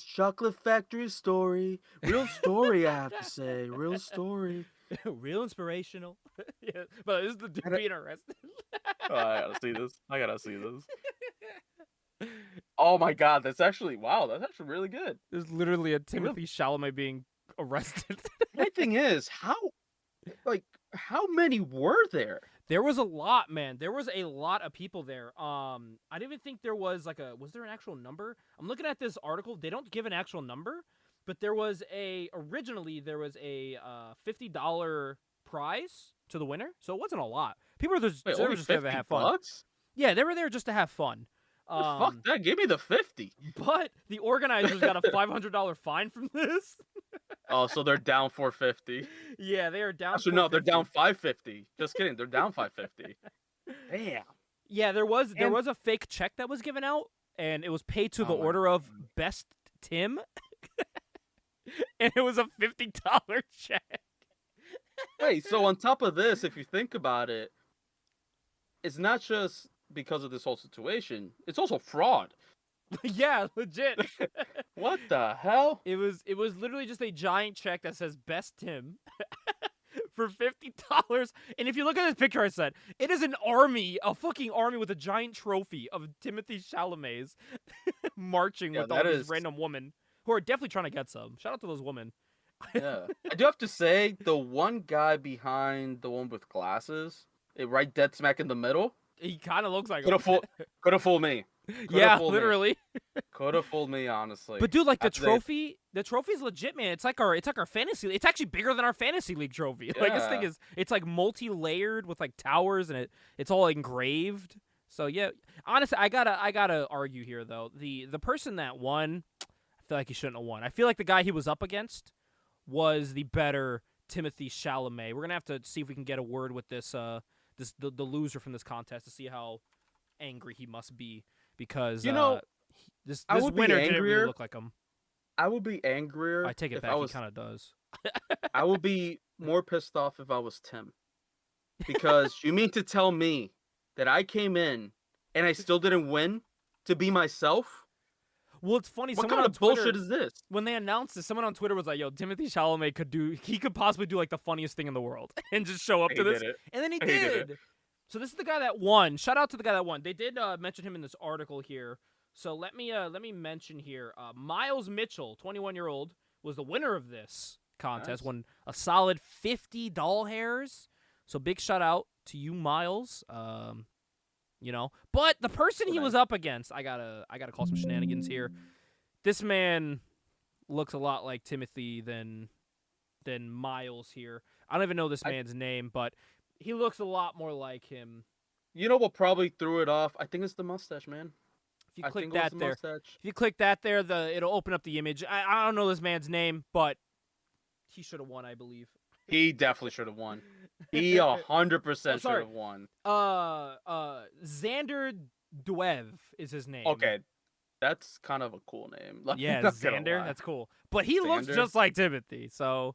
Speaker 3: chocolate factory story. Real story, I have to say. Real story.
Speaker 2: Real inspirational. Yeah, but this is the dude
Speaker 3: I don't-
Speaker 2: being arrested.
Speaker 3: Oh, I gotta see this. I gotta see this. Oh my god, that's actually really good.
Speaker 2: There's literally a Timothy Chalamet being arrested.
Speaker 3: My thing is, how many were there?
Speaker 2: There was a lot, man. There was a lot of people there. I didn't even think there was was there an actual number? I'm looking at this article. They don't give an actual number, but originally there was a $50 prize to the winner. So it wasn't a lot. People were just,
Speaker 3: Wait,
Speaker 2: they were
Speaker 3: only
Speaker 2: just there to have fun.
Speaker 3: $50?
Speaker 2: Yeah, they were there just to have fun.
Speaker 3: Fuck that! Give me the 50.
Speaker 2: But the organizers got a $500 fine from this.
Speaker 3: Oh, so they're down 450.
Speaker 2: Yeah, they are down.
Speaker 3: Actually, no, they're
Speaker 2: 450.
Speaker 3: down 550. Just kidding, they're down 550. Damn.
Speaker 2: Yeah, there was
Speaker 3: And-
Speaker 2: a fake check that was given out, and it was paid to the
Speaker 3: Oh my
Speaker 2: order of Best Tim, and it was a $50 check.
Speaker 3: Wait, so on top of this, if you think about it, it's not just because of this whole situation; it's also fraud.
Speaker 2: Yeah, legit.
Speaker 3: What the hell?
Speaker 2: It was literally just a giant check that says Best Tim for $50. And if you look at this picture I said, it is a fucking army with a giant trophy of Timothy Chalamet's marching
Speaker 3: Yeah,
Speaker 2: with all
Speaker 3: that
Speaker 2: these
Speaker 3: is-
Speaker 2: random women who are definitely trying to get some. Shout out to those women.
Speaker 3: Yeah, I do have to say the one guy behind the one with glasses, right dead smack in the middle,
Speaker 2: He kind of looks like
Speaker 3: could
Speaker 2: him.
Speaker 3: have fooled me.
Speaker 2: Yeah,
Speaker 3: fooled me.
Speaker 2: literally.
Speaker 3: Could have fooled me, honestly.
Speaker 2: But dude, like the
Speaker 3: After they-
Speaker 2: trophy's legit, man. It's like our fantasy. It's actually bigger than our fantasy league trophy. Like this thing
Speaker 3: Yeah.
Speaker 2: it's like multi-layered with like towers and it's all engraved. So yeah, honestly, I gotta argue here though. The person that won, I feel like he shouldn't have won. I feel like the guy he was up against was the better Timothy Chalamet. We're gonna have to see if we can get a word with the loser from this contest to see how angry he must be because this
Speaker 3: I would be
Speaker 2: winner didn't really
Speaker 3: angrier.
Speaker 2: look like him.
Speaker 3: I would be angrier.
Speaker 2: I take it
Speaker 3: if
Speaker 2: back.
Speaker 3: I was,
Speaker 2: He kind of does.
Speaker 3: I would be more pissed off if I was Tim, because you mean to tell me that I came in and I still didn't win to be myself?
Speaker 2: Well, it's funny.
Speaker 3: What
Speaker 2: Someone
Speaker 3: kind
Speaker 2: on
Speaker 3: of
Speaker 2: Twitter,
Speaker 3: bullshit is this?
Speaker 2: when they announced this, someone on Twitter was like, "Yo, Timothy Chalamet could possibly do like the funniest thing in the world and just show up
Speaker 3: He
Speaker 2: to this."
Speaker 3: did it.
Speaker 2: And then he
Speaker 3: He did
Speaker 2: did.
Speaker 3: it.
Speaker 2: So this is the guy that won. Shout out to the guy that won. They did mention him in this article here. So let me mention here. Miles Mitchell, 21-year-old, was the winner of this contest.
Speaker 3: Nice.
Speaker 2: Won a solid 50 doll hairs. So big shout out to you, Miles. But the person he was up against, I gotta call some shenanigans here. This man looks a lot like Timothy than Miles here. I don't even know this man's name, but he looks a lot more like him.
Speaker 3: You know what probably threw it off? I think it's the mustache, man.
Speaker 2: If you
Speaker 3: I
Speaker 2: click
Speaker 3: think it was
Speaker 2: that
Speaker 3: the
Speaker 2: there,
Speaker 3: mustache.
Speaker 2: if you click that there, it'll open up the image. I don't know this man's name, but he should have won, I believe.
Speaker 3: He definitely should have won. He 100% should
Speaker 2: sorry.
Speaker 3: have won.
Speaker 2: Xander Dwev is his name.
Speaker 3: Okay, that's kind of a cool name. Like,
Speaker 2: Yeah,
Speaker 3: not gonna
Speaker 2: Xander.
Speaker 3: lie.
Speaker 2: That's cool. But he looks
Speaker 3: Xander?
Speaker 2: just like Timothy, so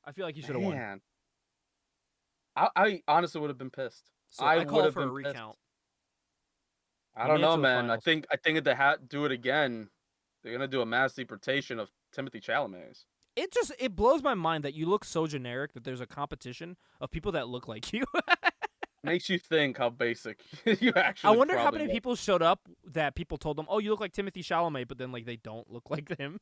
Speaker 2: I feel like he should have won.
Speaker 3: Man. I honestly would have been pissed.
Speaker 2: So
Speaker 3: I
Speaker 2: I call
Speaker 3: would've
Speaker 2: for a
Speaker 3: been pissed.
Speaker 2: recount.
Speaker 3: I
Speaker 2: We
Speaker 3: don't
Speaker 2: made it
Speaker 3: know,
Speaker 2: to the
Speaker 3: man.
Speaker 2: finals.
Speaker 3: I think if they do it again, they're gonna do a mass deportation of Timothy Chalamet.
Speaker 2: It blows my mind that you look so generic that there's a competition of people that look like you.
Speaker 3: Makes you think how basic you actually.
Speaker 2: I wonder how
Speaker 3: probably
Speaker 2: many
Speaker 3: look.
Speaker 2: people showed up that people told them, "Oh, you look like Timothy Chalamet," but then like they don't look like him.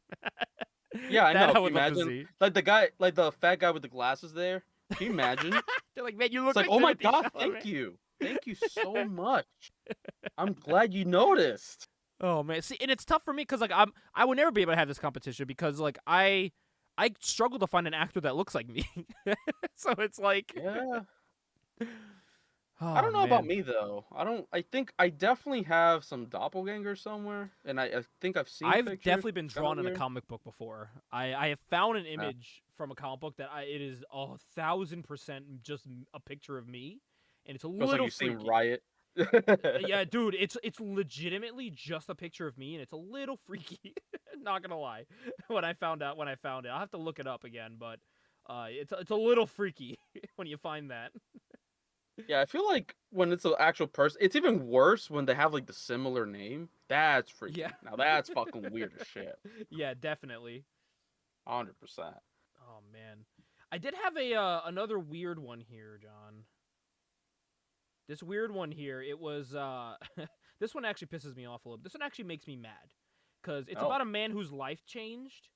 Speaker 3: Yeah, I
Speaker 2: That
Speaker 3: know.
Speaker 2: I would
Speaker 3: Can you
Speaker 2: love to
Speaker 3: imagine,
Speaker 2: see.
Speaker 3: like the guy, like the fat guy with the glasses there. Can you imagine?
Speaker 2: They're like, "Man, you look
Speaker 3: It's like,
Speaker 2: like
Speaker 3: oh my
Speaker 2: Timothy
Speaker 3: god,
Speaker 2: Chalamet."
Speaker 3: thank you so much. I'm glad you noticed.
Speaker 2: Oh man, see, and it's tough for me because like I would never be able to have this competition because like I struggle to find an actor that looks like me. So it's like,
Speaker 3: Yeah.
Speaker 2: oh,
Speaker 3: I don't know about
Speaker 2: man.
Speaker 3: me though. I think I definitely have some doppelganger somewhere, and I think I've seen.
Speaker 2: I've
Speaker 3: pictures.
Speaker 2: definitely been
Speaker 3: It's kinda
Speaker 2: drawn in a
Speaker 3: weird.
Speaker 2: comic book before. I have found an image from a comic book that it is 1,000% just a picture of me, and it's a
Speaker 3: Feels like
Speaker 2: little
Speaker 3: you've seen
Speaker 2: freaky.
Speaker 3: Riot.
Speaker 2: Yeah, dude, it's legitimately just a picture of me, and it's a little freaky. Not gonna lie, when I found it, I'll have to look it up again, but it's a little freaky when you find that.
Speaker 3: Yeah, I feel like when it's an actual person, it's even worse when they have like the similar name. That's freaky.
Speaker 2: Yeah.
Speaker 3: Now that's fucking weird as shit.
Speaker 2: Yeah, definitely.
Speaker 3: 100%.
Speaker 2: Oh man, I did have a another weird one here, John. This weird one here, it was this one actually pisses me off a little. This one actually makes me mad because it's
Speaker 3: Oh.
Speaker 2: about a man whose life changed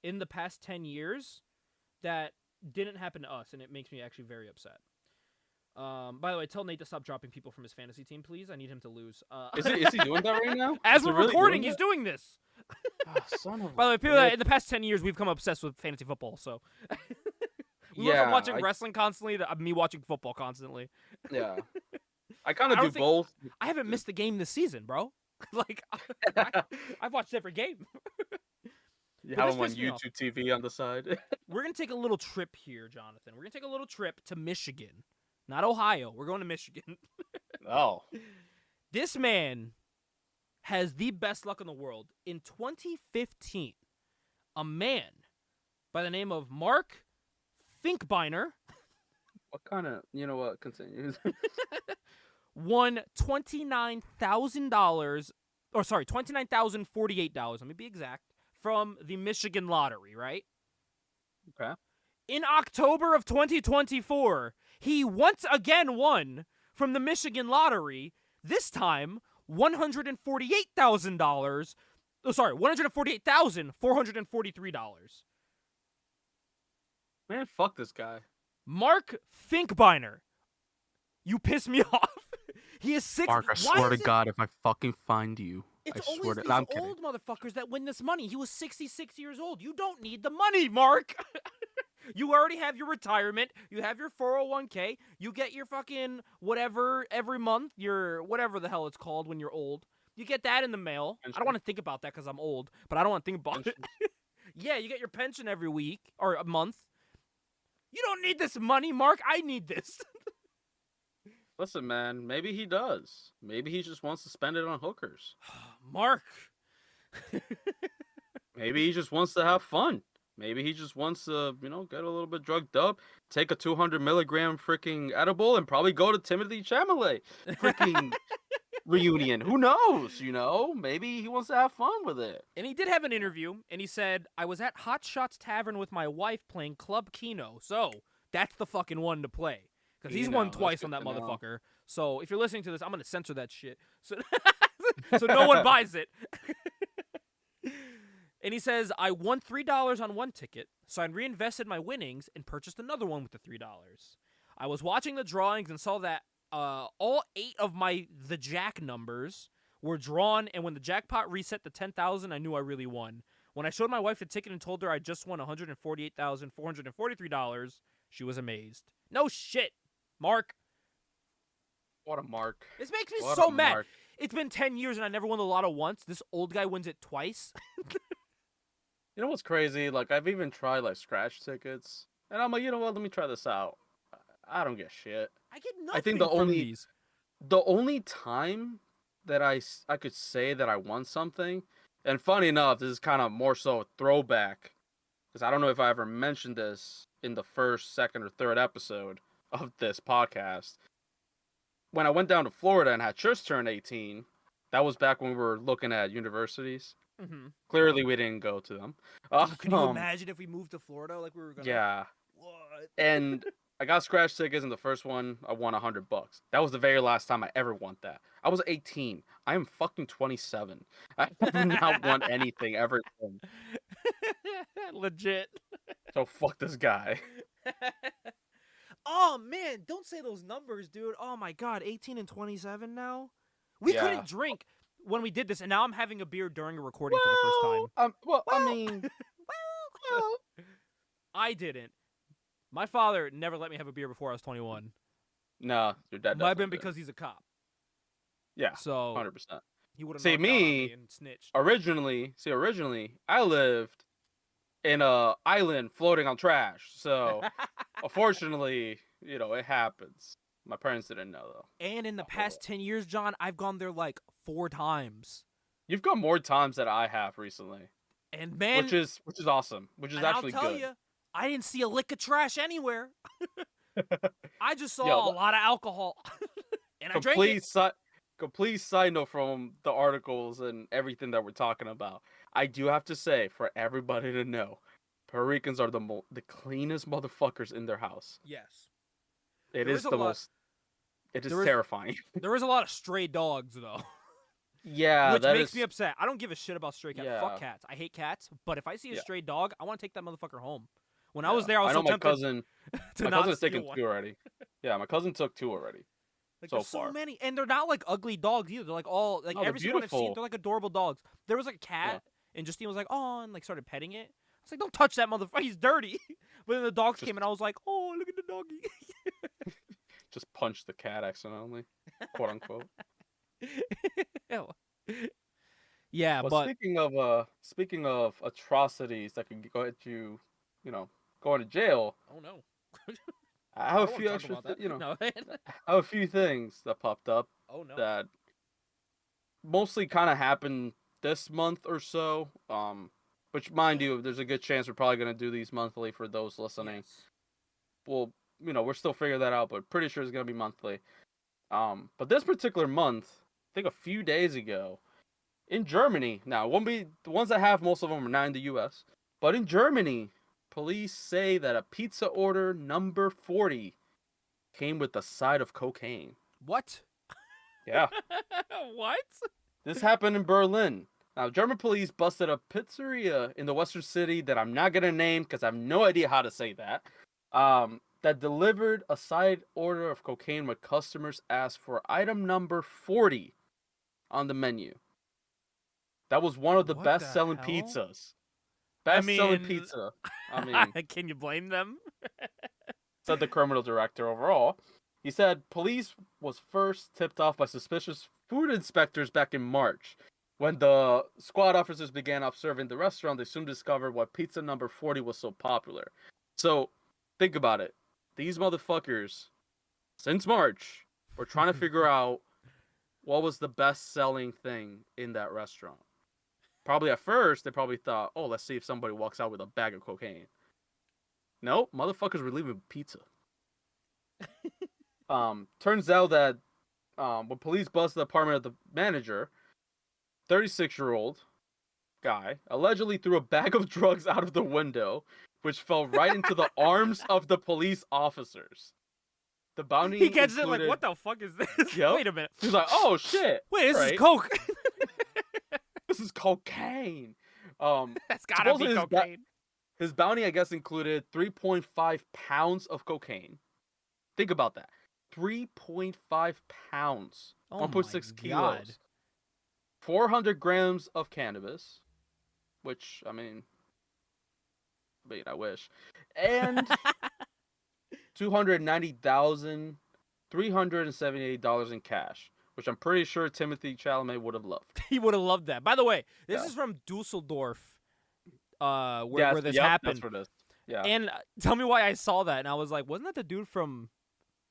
Speaker 2: in the past 10 years that didn't happen to us, and it makes me actually very upset. By the way, tell Nate to stop dropping people from his fantasy team, please. I need him to lose.
Speaker 3: Is he doing that right now?
Speaker 2: As
Speaker 3: Is he
Speaker 2: we're
Speaker 3: really
Speaker 2: recording,
Speaker 3: doing
Speaker 2: he's
Speaker 3: that?
Speaker 2: doing this.
Speaker 3: Oh, son of a
Speaker 2: By the way, people that
Speaker 3: bitch.
Speaker 2: in the past 10 years, we've become obsessed with fantasy football, so. We went
Speaker 3: Yeah,
Speaker 2: from watching
Speaker 3: I-
Speaker 2: wrestling constantly to me watching football constantly.
Speaker 3: Yeah. I kind of
Speaker 2: I
Speaker 3: do
Speaker 2: don't think-
Speaker 3: both.
Speaker 2: I haven't missed a game this season, bro. Like, I've watched every game.
Speaker 3: You
Speaker 2: But
Speaker 3: have
Speaker 2: this
Speaker 3: him on
Speaker 2: pissed me off.
Speaker 3: YouTube TV on the side.
Speaker 2: We're going to take a little trip here, Jonathan. We're going to take a little trip to Michigan. Not Ohio. We're going to Michigan.
Speaker 3: Oh.
Speaker 2: This man has the best luck in the world. In 2015, a man by the name of Mark Finkbeiner
Speaker 3: What kind of, you know what, continues.
Speaker 2: won $29,000, or sorry, $29,048, let me be exact, from the Michigan lottery, right?
Speaker 3: Okay.
Speaker 2: In October of 2024, he once again won from the Michigan lottery, this time $148,000 Oh, sorry, $148,443.
Speaker 3: Man, fuck this guy.
Speaker 2: Mark Finkbeiner. You piss me off. He is six.
Speaker 3: Mark, I
Speaker 2: Why
Speaker 3: swear to
Speaker 2: is it-
Speaker 3: God, if I fucking find you,
Speaker 2: It's
Speaker 3: I swear
Speaker 2: always
Speaker 3: to
Speaker 2: these
Speaker 3: I'm kidding.
Speaker 2: old motherfuckers that win this money. He was 66 years old. You don't need the money, Mark. You already have your retirement. You have your 401k. You get your fucking whatever every month. Your whatever the hell it's called when you're old. You get that in the mail. I don't want to think about that because I'm old, but I don't want to think about it. Yeah, you get your pension every week or a month. You don't need this money, Mark. I need this.
Speaker 3: Listen, man, maybe he does. Maybe he just wants to spend it on hookers.
Speaker 2: Mark.
Speaker 3: Maybe he just wants to have fun. Maybe he just wants to, get a little bit drugged up, take a 200 milligram freaking edible, and probably go to Timothy Chalamet freaking reunion. Who knows? Maybe he wants to have fun with it.
Speaker 2: And he did have an interview, and he said, I was at Hot Shots Tavern with my wife playing Club Keno. So, that's the fucking one to play. Because he's
Speaker 3: Keno,
Speaker 2: won
Speaker 3: that's
Speaker 2: twice
Speaker 3: good
Speaker 2: on that
Speaker 3: to know.
Speaker 2: motherfucker. So, if you're listening to this, I'm going to censor that shit. So, so no one buys it. And he says, I won $3 on one ticket, so I reinvested my winnings and purchased another one with the $3. I was watching the drawings and saw that all 8 of the jack numbers were drawn, and when the jackpot reset to 10,000, I knew I really won. When I showed my wife the ticket and told her I just won $148,443, she was amazed. No shit, Mark.
Speaker 3: What a mark.
Speaker 2: This makes me
Speaker 3: What
Speaker 2: so
Speaker 3: a
Speaker 2: mad.
Speaker 3: mark.
Speaker 2: It's been 10 years and I never won the lotto once. This old guy wins it twice.
Speaker 3: You know what's crazy? Like, I've even tried, scratch tickets. And I'm like, you know what? Let me try this out. I don't get shit.
Speaker 2: I get nothing
Speaker 3: I think the
Speaker 2: from
Speaker 3: only
Speaker 2: these.
Speaker 3: the only time that I could say that I won something, and funny enough, this is kind of more so a throwback, because I don't know if I ever mentioned this in the first, second, or third episode of this podcast. When I went down to Florida and had just turned 18, that was back when we were looking at universities.
Speaker 2: Mm-hmm.
Speaker 3: Clearly, we didn't go to them.
Speaker 2: Could you imagine if we moved to Florida like we were gonna?
Speaker 3: Yeah.
Speaker 2: What?
Speaker 3: And I got scratch tickets, and the first one I won $100. That was the very last time I ever won that. I was 18. I am fucking 27. I have not won anything ever since.
Speaker 2: Legit.
Speaker 3: So fuck this guy.
Speaker 2: Oh man, don't say those numbers, dude. Oh my god, 18 and 27 now. We
Speaker 3: Yeah.
Speaker 2: couldn't drink when we did this, and now I'm having a beer during a recording for the first time.
Speaker 3: I mean,
Speaker 2: I didn't. My father never let me have a beer before I was 21.
Speaker 3: no, your dad
Speaker 2: Might have been
Speaker 3: definitely did.
Speaker 2: because he's a cop.
Speaker 3: Yeah,
Speaker 2: So
Speaker 3: 100%.
Speaker 2: he would have
Speaker 3: See, me-
Speaker 2: and snitched.
Speaker 3: Originally, I lived in a island floating on trash. So, unfortunately, it happens. My parents didn't know though.
Speaker 2: And in the past 10 years, John, I've gone there like 4 times.
Speaker 3: You've gone more times than I have recently,
Speaker 2: And man,
Speaker 3: which is awesome. Which is
Speaker 2: and
Speaker 3: actually
Speaker 2: I'll tell
Speaker 3: good.
Speaker 2: you, I didn't see a lick of trash anywhere. I just saw
Speaker 3: Yo,
Speaker 2: a lot of alcohol. And I drank it.
Speaker 3: Complete side note from the articles and everything that we're talking about. I do have to say, for everybody to know, Puerto Ricans are the cleanest motherfuckers in their house.
Speaker 2: Yes.
Speaker 3: It
Speaker 2: There
Speaker 3: is
Speaker 2: is a
Speaker 3: the
Speaker 2: lot-
Speaker 3: most. It is
Speaker 2: there is-
Speaker 3: terrifying.
Speaker 2: There was a lot of stray dogs, though.
Speaker 3: Yeah,
Speaker 2: Which
Speaker 3: that
Speaker 2: makes
Speaker 3: is.
Speaker 2: me upset. I don't give a shit about stray cats.
Speaker 3: Yeah.
Speaker 2: Fuck cats. I hate cats. But if I see a
Speaker 3: Yeah.
Speaker 2: stray dog, I want to take that motherfucker home. When I
Speaker 3: Yeah.
Speaker 2: was there, I was
Speaker 3: know
Speaker 2: so
Speaker 3: my
Speaker 2: tempted
Speaker 3: cousin.
Speaker 2: to
Speaker 3: My
Speaker 2: not
Speaker 3: cousin's
Speaker 2: steal
Speaker 3: taken
Speaker 2: one.
Speaker 3: 2 already. Yeah, my cousin took 2 already.
Speaker 2: Like,
Speaker 3: so
Speaker 2: there's so
Speaker 3: far.
Speaker 2: many, and they're not like ugly dogs either. They're like all like
Speaker 3: No, they're
Speaker 2: every single one I've seen.
Speaker 3: beautiful.
Speaker 2: They're like adorable dogs. There was like a cat, and Justine was like, "Oh," and like started petting it. I was like, "Don't touch that motherfucker. He's dirty." But then the dogs
Speaker 3: Just-
Speaker 2: came, and I was like, "Oh, look at the doggy."
Speaker 3: Just punched the cat accidentally, quote unquote.
Speaker 2: Yeah,
Speaker 3: But
Speaker 2: but
Speaker 3: speaking of atrocities that could get you, going to jail.
Speaker 2: oh no,
Speaker 3: I have a
Speaker 2: I don't
Speaker 3: few
Speaker 2: wanna talk
Speaker 3: extra,
Speaker 2: about that. No.
Speaker 3: I have a few things that popped up
Speaker 2: Oh no.
Speaker 3: that mostly kind of happened this month or so. Which, mind you, there's a good chance we're probably gonna do these monthly for those listening.
Speaker 2: Yes.
Speaker 3: Well, we're still figuring that out, but pretty sure it's gonna be monthly. But this particular month, I think a few days ago, in Germany. Now, it won't be the ones that have most of them are not in the U.S., but in Germany, police say that a pizza order number 40 came with a side of cocaine.
Speaker 2: What?
Speaker 3: Yeah,
Speaker 2: What?
Speaker 3: this happened in Berlin. Now, German police busted a pizzeria in the Western city that I'm not gonna name because I have no idea how to say that. That delivered a side order of cocaine when customers asked for item number 40 on the menu. That was one of the
Speaker 2: What the
Speaker 3: best-selling
Speaker 2: hell?
Speaker 3: pizzas.
Speaker 2: I
Speaker 3: Best-selling
Speaker 2: mean,
Speaker 3: pizza. I mean,
Speaker 2: can you blame them?
Speaker 3: said the criminal director overall. He said police was first tipped off by suspicious food inspectors back in March. When the squad officers began observing the restaurant, they soon discovered why pizza number 40 was so popular. So, think about it. These motherfuckers, since March, were trying to figure out what was the best-selling thing in that restaurant. Probably at first, they probably thought, oh, let's see if somebody walks out with a bag of cocaine. Nope, motherfuckers were leaving pizza. Turns out that when police busted the apartment of the manager, 36-year-old guy allegedly threw a bag of drugs out of the window, which fell right into the arms of the police officers. The bounty
Speaker 2: He gets
Speaker 3: included...
Speaker 2: it like, what the fuck is this?
Speaker 3: Yep.
Speaker 2: Wait a minute.
Speaker 3: He's like, oh shit.
Speaker 2: Wait, this
Speaker 3: Right.
Speaker 2: is coke.
Speaker 3: This is cocaine.
Speaker 2: That's gotta be
Speaker 3: supposedly
Speaker 2: cocaine.
Speaker 3: His bounty, I guess, included 3.5 pounds of cocaine. Think about that. 3.5 pounds.
Speaker 2: Oh
Speaker 3: 1.6
Speaker 2: my God.
Speaker 3: kilos. 400 grams of cannabis. Which, I mean, I wish. And $290,378 in cash, which I'm pretty sure Timothy Chalamet would have loved.
Speaker 2: He would have loved that. By the way, this
Speaker 3: Yeah.
Speaker 2: is from Dusseldorf, where this happened.
Speaker 3: That's where this. Yeah.
Speaker 2: And tell me why I saw that, and I was like, wasn't that the dude from,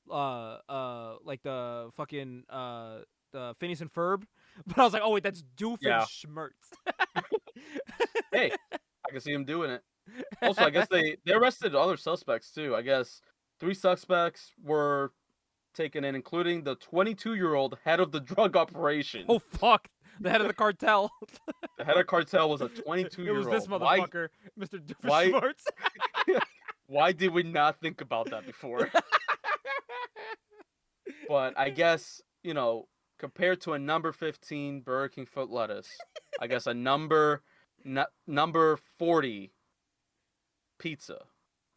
Speaker 2: like the fucking the Phineas and Ferb? But I was like, oh wait, that's Doofenshmirtz.
Speaker 3: Hey, I can see him doing it. Also, I guess they arrested other suspects too. I guess 3 suspects were taken in, including the 22-year-old head of the drug operation.
Speaker 2: Oh fuck, the head of the cartel.
Speaker 3: The head of cartel was a
Speaker 2: It
Speaker 3: 22-year-old.
Speaker 2: was this motherfucker, Mr.
Speaker 3: why-
Speaker 2: Doofenshmirtz.
Speaker 3: Why did we not think about that before? But I guess, compared to a number 15 Burger King foot lettuce, I guess a number 40 pizza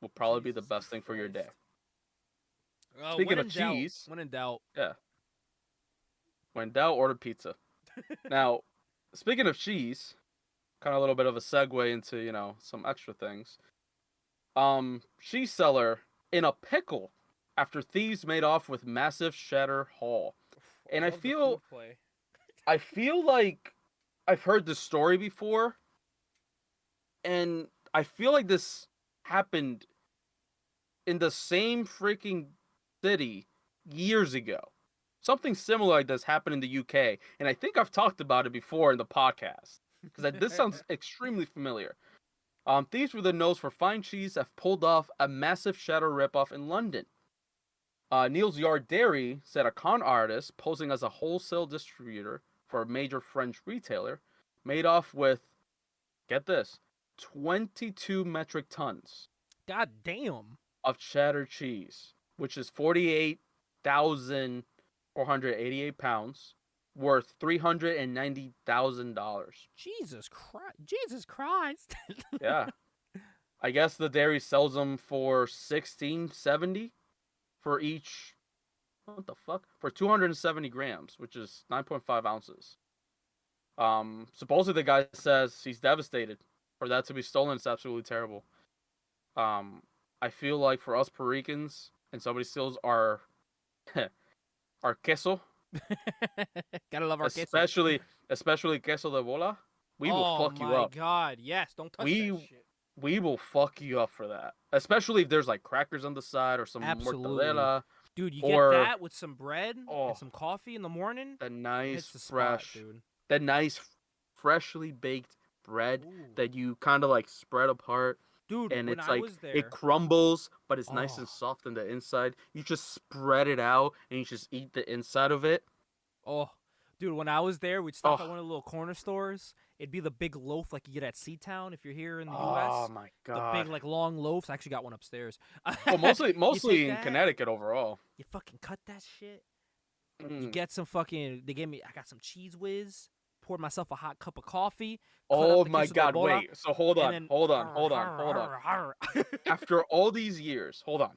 Speaker 3: will probably be the
Speaker 2: Jesus
Speaker 3: best thing for your day.
Speaker 2: When
Speaker 3: Speaking of
Speaker 2: in doubt-
Speaker 3: cheese,
Speaker 2: when in doubt.
Speaker 3: when in doubt, order pizza. Now, speaking of cheese, kind of a little bit of a segue into, some extra things. Cheese seller in a pickle after thieves made off with massive cheddar haul. And I
Speaker 2: love the
Speaker 3: feel
Speaker 2: food play.
Speaker 3: I feel like I've heard this story before, and I feel like this happened in the same freaking city years ago. Something similar like this happened in the UK, and I think I've talked about it before in the podcast, because this sounds extremely familiar. Thieves with a nose for fine cheese have pulled off a massive cheddar ripoff in London. Neil's Yard Dairy said a con artist posing as a wholesale distributor for a major French retailer made off with, get this, 22 metric tons
Speaker 2: God damn.
Speaker 3: of cheddar cheese, which is 48,488 pounds, worth $390,000.
Speaker 2: Jesus Christ. Jesus Christ.
Speaker 3: Yeah. I guess the dairy sells them for $16.70 for each. What the fuck? For 270 grams, which is 9.5 ounces. Supposedly the guy says he's devastated for that to be stolen. It's absolutely terrible. I feel like for us Puerto Ricans, and somebody steals our queso,
Speaker 2: Gotta love our queso.
Speaker 3: especially queso de bola, we will fuck you up.
Speaker 2: Oh my god, yes, don't touch that shit.
Speaker 3: We will fuck you up for that. Especially if there's like crackers on the side or some
Speaker 2: Absolutely.
Speaker 3: mortadella.
Speaker 2: Dude, you
Speaker 3: or-
Speaker 2: get that with some bread
Speaker 3: Oh.
Speaker 2: and some coffee in the morning.
Speaker 3: The nice,
Speaker 2: It's the spot,
Speaker 3: fresh,
Speaker 2: dude.
Speaker 3: the nice, freshly baked bread
Speaker 2: Ooh.
Speaker 3: that you kind of like spread apart,
Speaker 2: Dude,
Speaker 3: and
Speaker 2: when
Speaker 3: it's
Speaker 2: I
Speaker 3: like
Speaker 2: was there,
Speaker 3: it crumbles, but it's nice and
Speaker 2: Oh.
Speaker 3: soft on the inside. You just spread it out and you just eat the inside of it.
Speaker 2: oh, dude, when I was there, we'd stop at
Speaker 3: Oh.
Speaker 2: one of the little corner stores. It'd be the big loaf like you get at Seatown if you're here in the
Speaker 3: Oh
Speaker 2: U.S.
Speaker 3: my
Speaker 2: The
Speaker 3: god!
Speaker 2: big like long loaves. I actually got one upstairs.
Speaker 3: Well, mostly
Speaker 2: take
Speaker 3: in
Speaker 2: that,
Speaker 3: Connecticut overall.
Speaker 2: You fucking cut that shit. You
Speaker 3: Mm.
Speaker 2: get some fucking. They gave me. I got some cheese whiz. poured myself a hot cup of coffee.
Speaker 3: Oh my God! Wait. So hold
Speaker 2: and
Speaker 3: on.
Speaker 2: then-
Speaker 3: Hold on. After all these years, hold on.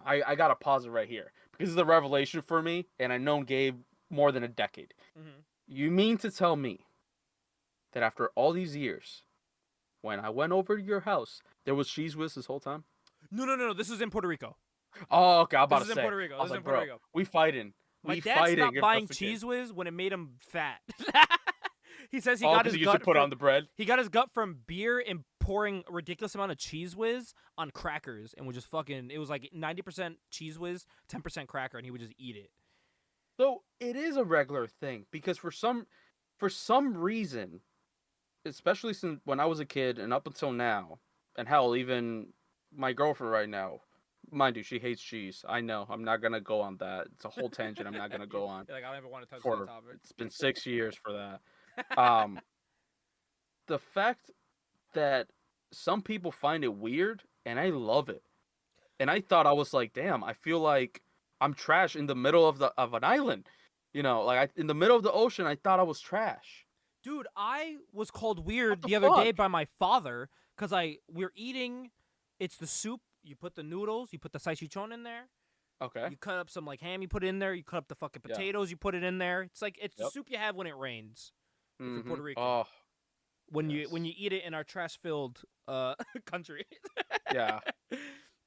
Speaker 3: I gotta pause it right here because it's a revelation for me, and I've known Gabe more than a decade.
Speaker 2: Mhm.
Speaker 3: You mean to tell me that after all these years, when I went over to your house, there was cheese whiz this whole time?
Speaker 2: No. This is in Puerto Rico.
Speaker 3: Oh, okay. I'm about
Speaker 2: This
Speaker 3: to
Speaker 2: is
Speaker 3: say.
Speaker 2: in Puerto Rico.
Speaker 3: I
Speaker 2: This
Speaker 3: was
Speaker 2: is in
Speaker 3: like,
Speaker 2: Puerto
Speaker 3: bro,
Speaker 2: Rico.
Speaker 3: we fighting.
Speaker 2: My
Speaker 3: We
Speaker 2: dad
Speaker 3: fighting
Speaker 2: stopped
Speaker 3: if
Speaker 2: buying
Speaker 3: that's the case.
Speaker 2: cheese whiz when it made him fat. He says he
Speaker 3: Oh,
Speaker 2: got
Speaker 3: 'cause
Speaker 2: his
Speaker 3: he used to
Speaker 2: gut
Speaker 3: put
Speaker 2: from,
Speaker 3: on the bread.
Speaker 2: he got his gut from beer and pouring a ridiculous amount of cheese whiz on crackers and would just fucking. It was like 90% cheese whiz, 10% cracker, and he would just eat it.
Speaker 3: So it is a regular thing because for some reason, especially since when I was a kid and up until now, and hell, even my girlfriend right now, mind you, she hates cheese. I know. I'm not gonna go on that. It's a whole tangent. I'm not gonna go on.
Speaker 2: Like I don't ever want to touch
Speaker 3: For
Speaker 2: that topic.
Speaker 3: it's been 6 years for that. Um, the fact that some people find it weird, and I love it. And I thought I was like, damn, I feel like I'm trash in the middle of an island. In the middle of the ocean, I thought I was trash.
Speaker 2: Dude, I was called
Speaker 3: What
Speaker 2: weird
Speaker 3: the
Speaker 2: the other day
Speaker 3: fuck?
Speaker 2: by my father because we're eating. It's the soup. You put the noodles. You put the salchichon in there.
Speaker 3: Okay.
Speaker 2: You cut up some like ham. You put it in there. You cut up the fucking
Speaker 3: Yeah.
Speaker 2: potatoes. You put it in there. It's like it's the
Speaker 3: Yep.
Speaker 2: soup you have when it rains. If you're Puerto
Speaker 3: Mhm.
Speaker 2: Rican.
Speaker 3: Oh,
Speaker 2: when
Speaker 3: yes.
Speaker 2: you eat it in our trash-filled country.
Speaker 3: yeah.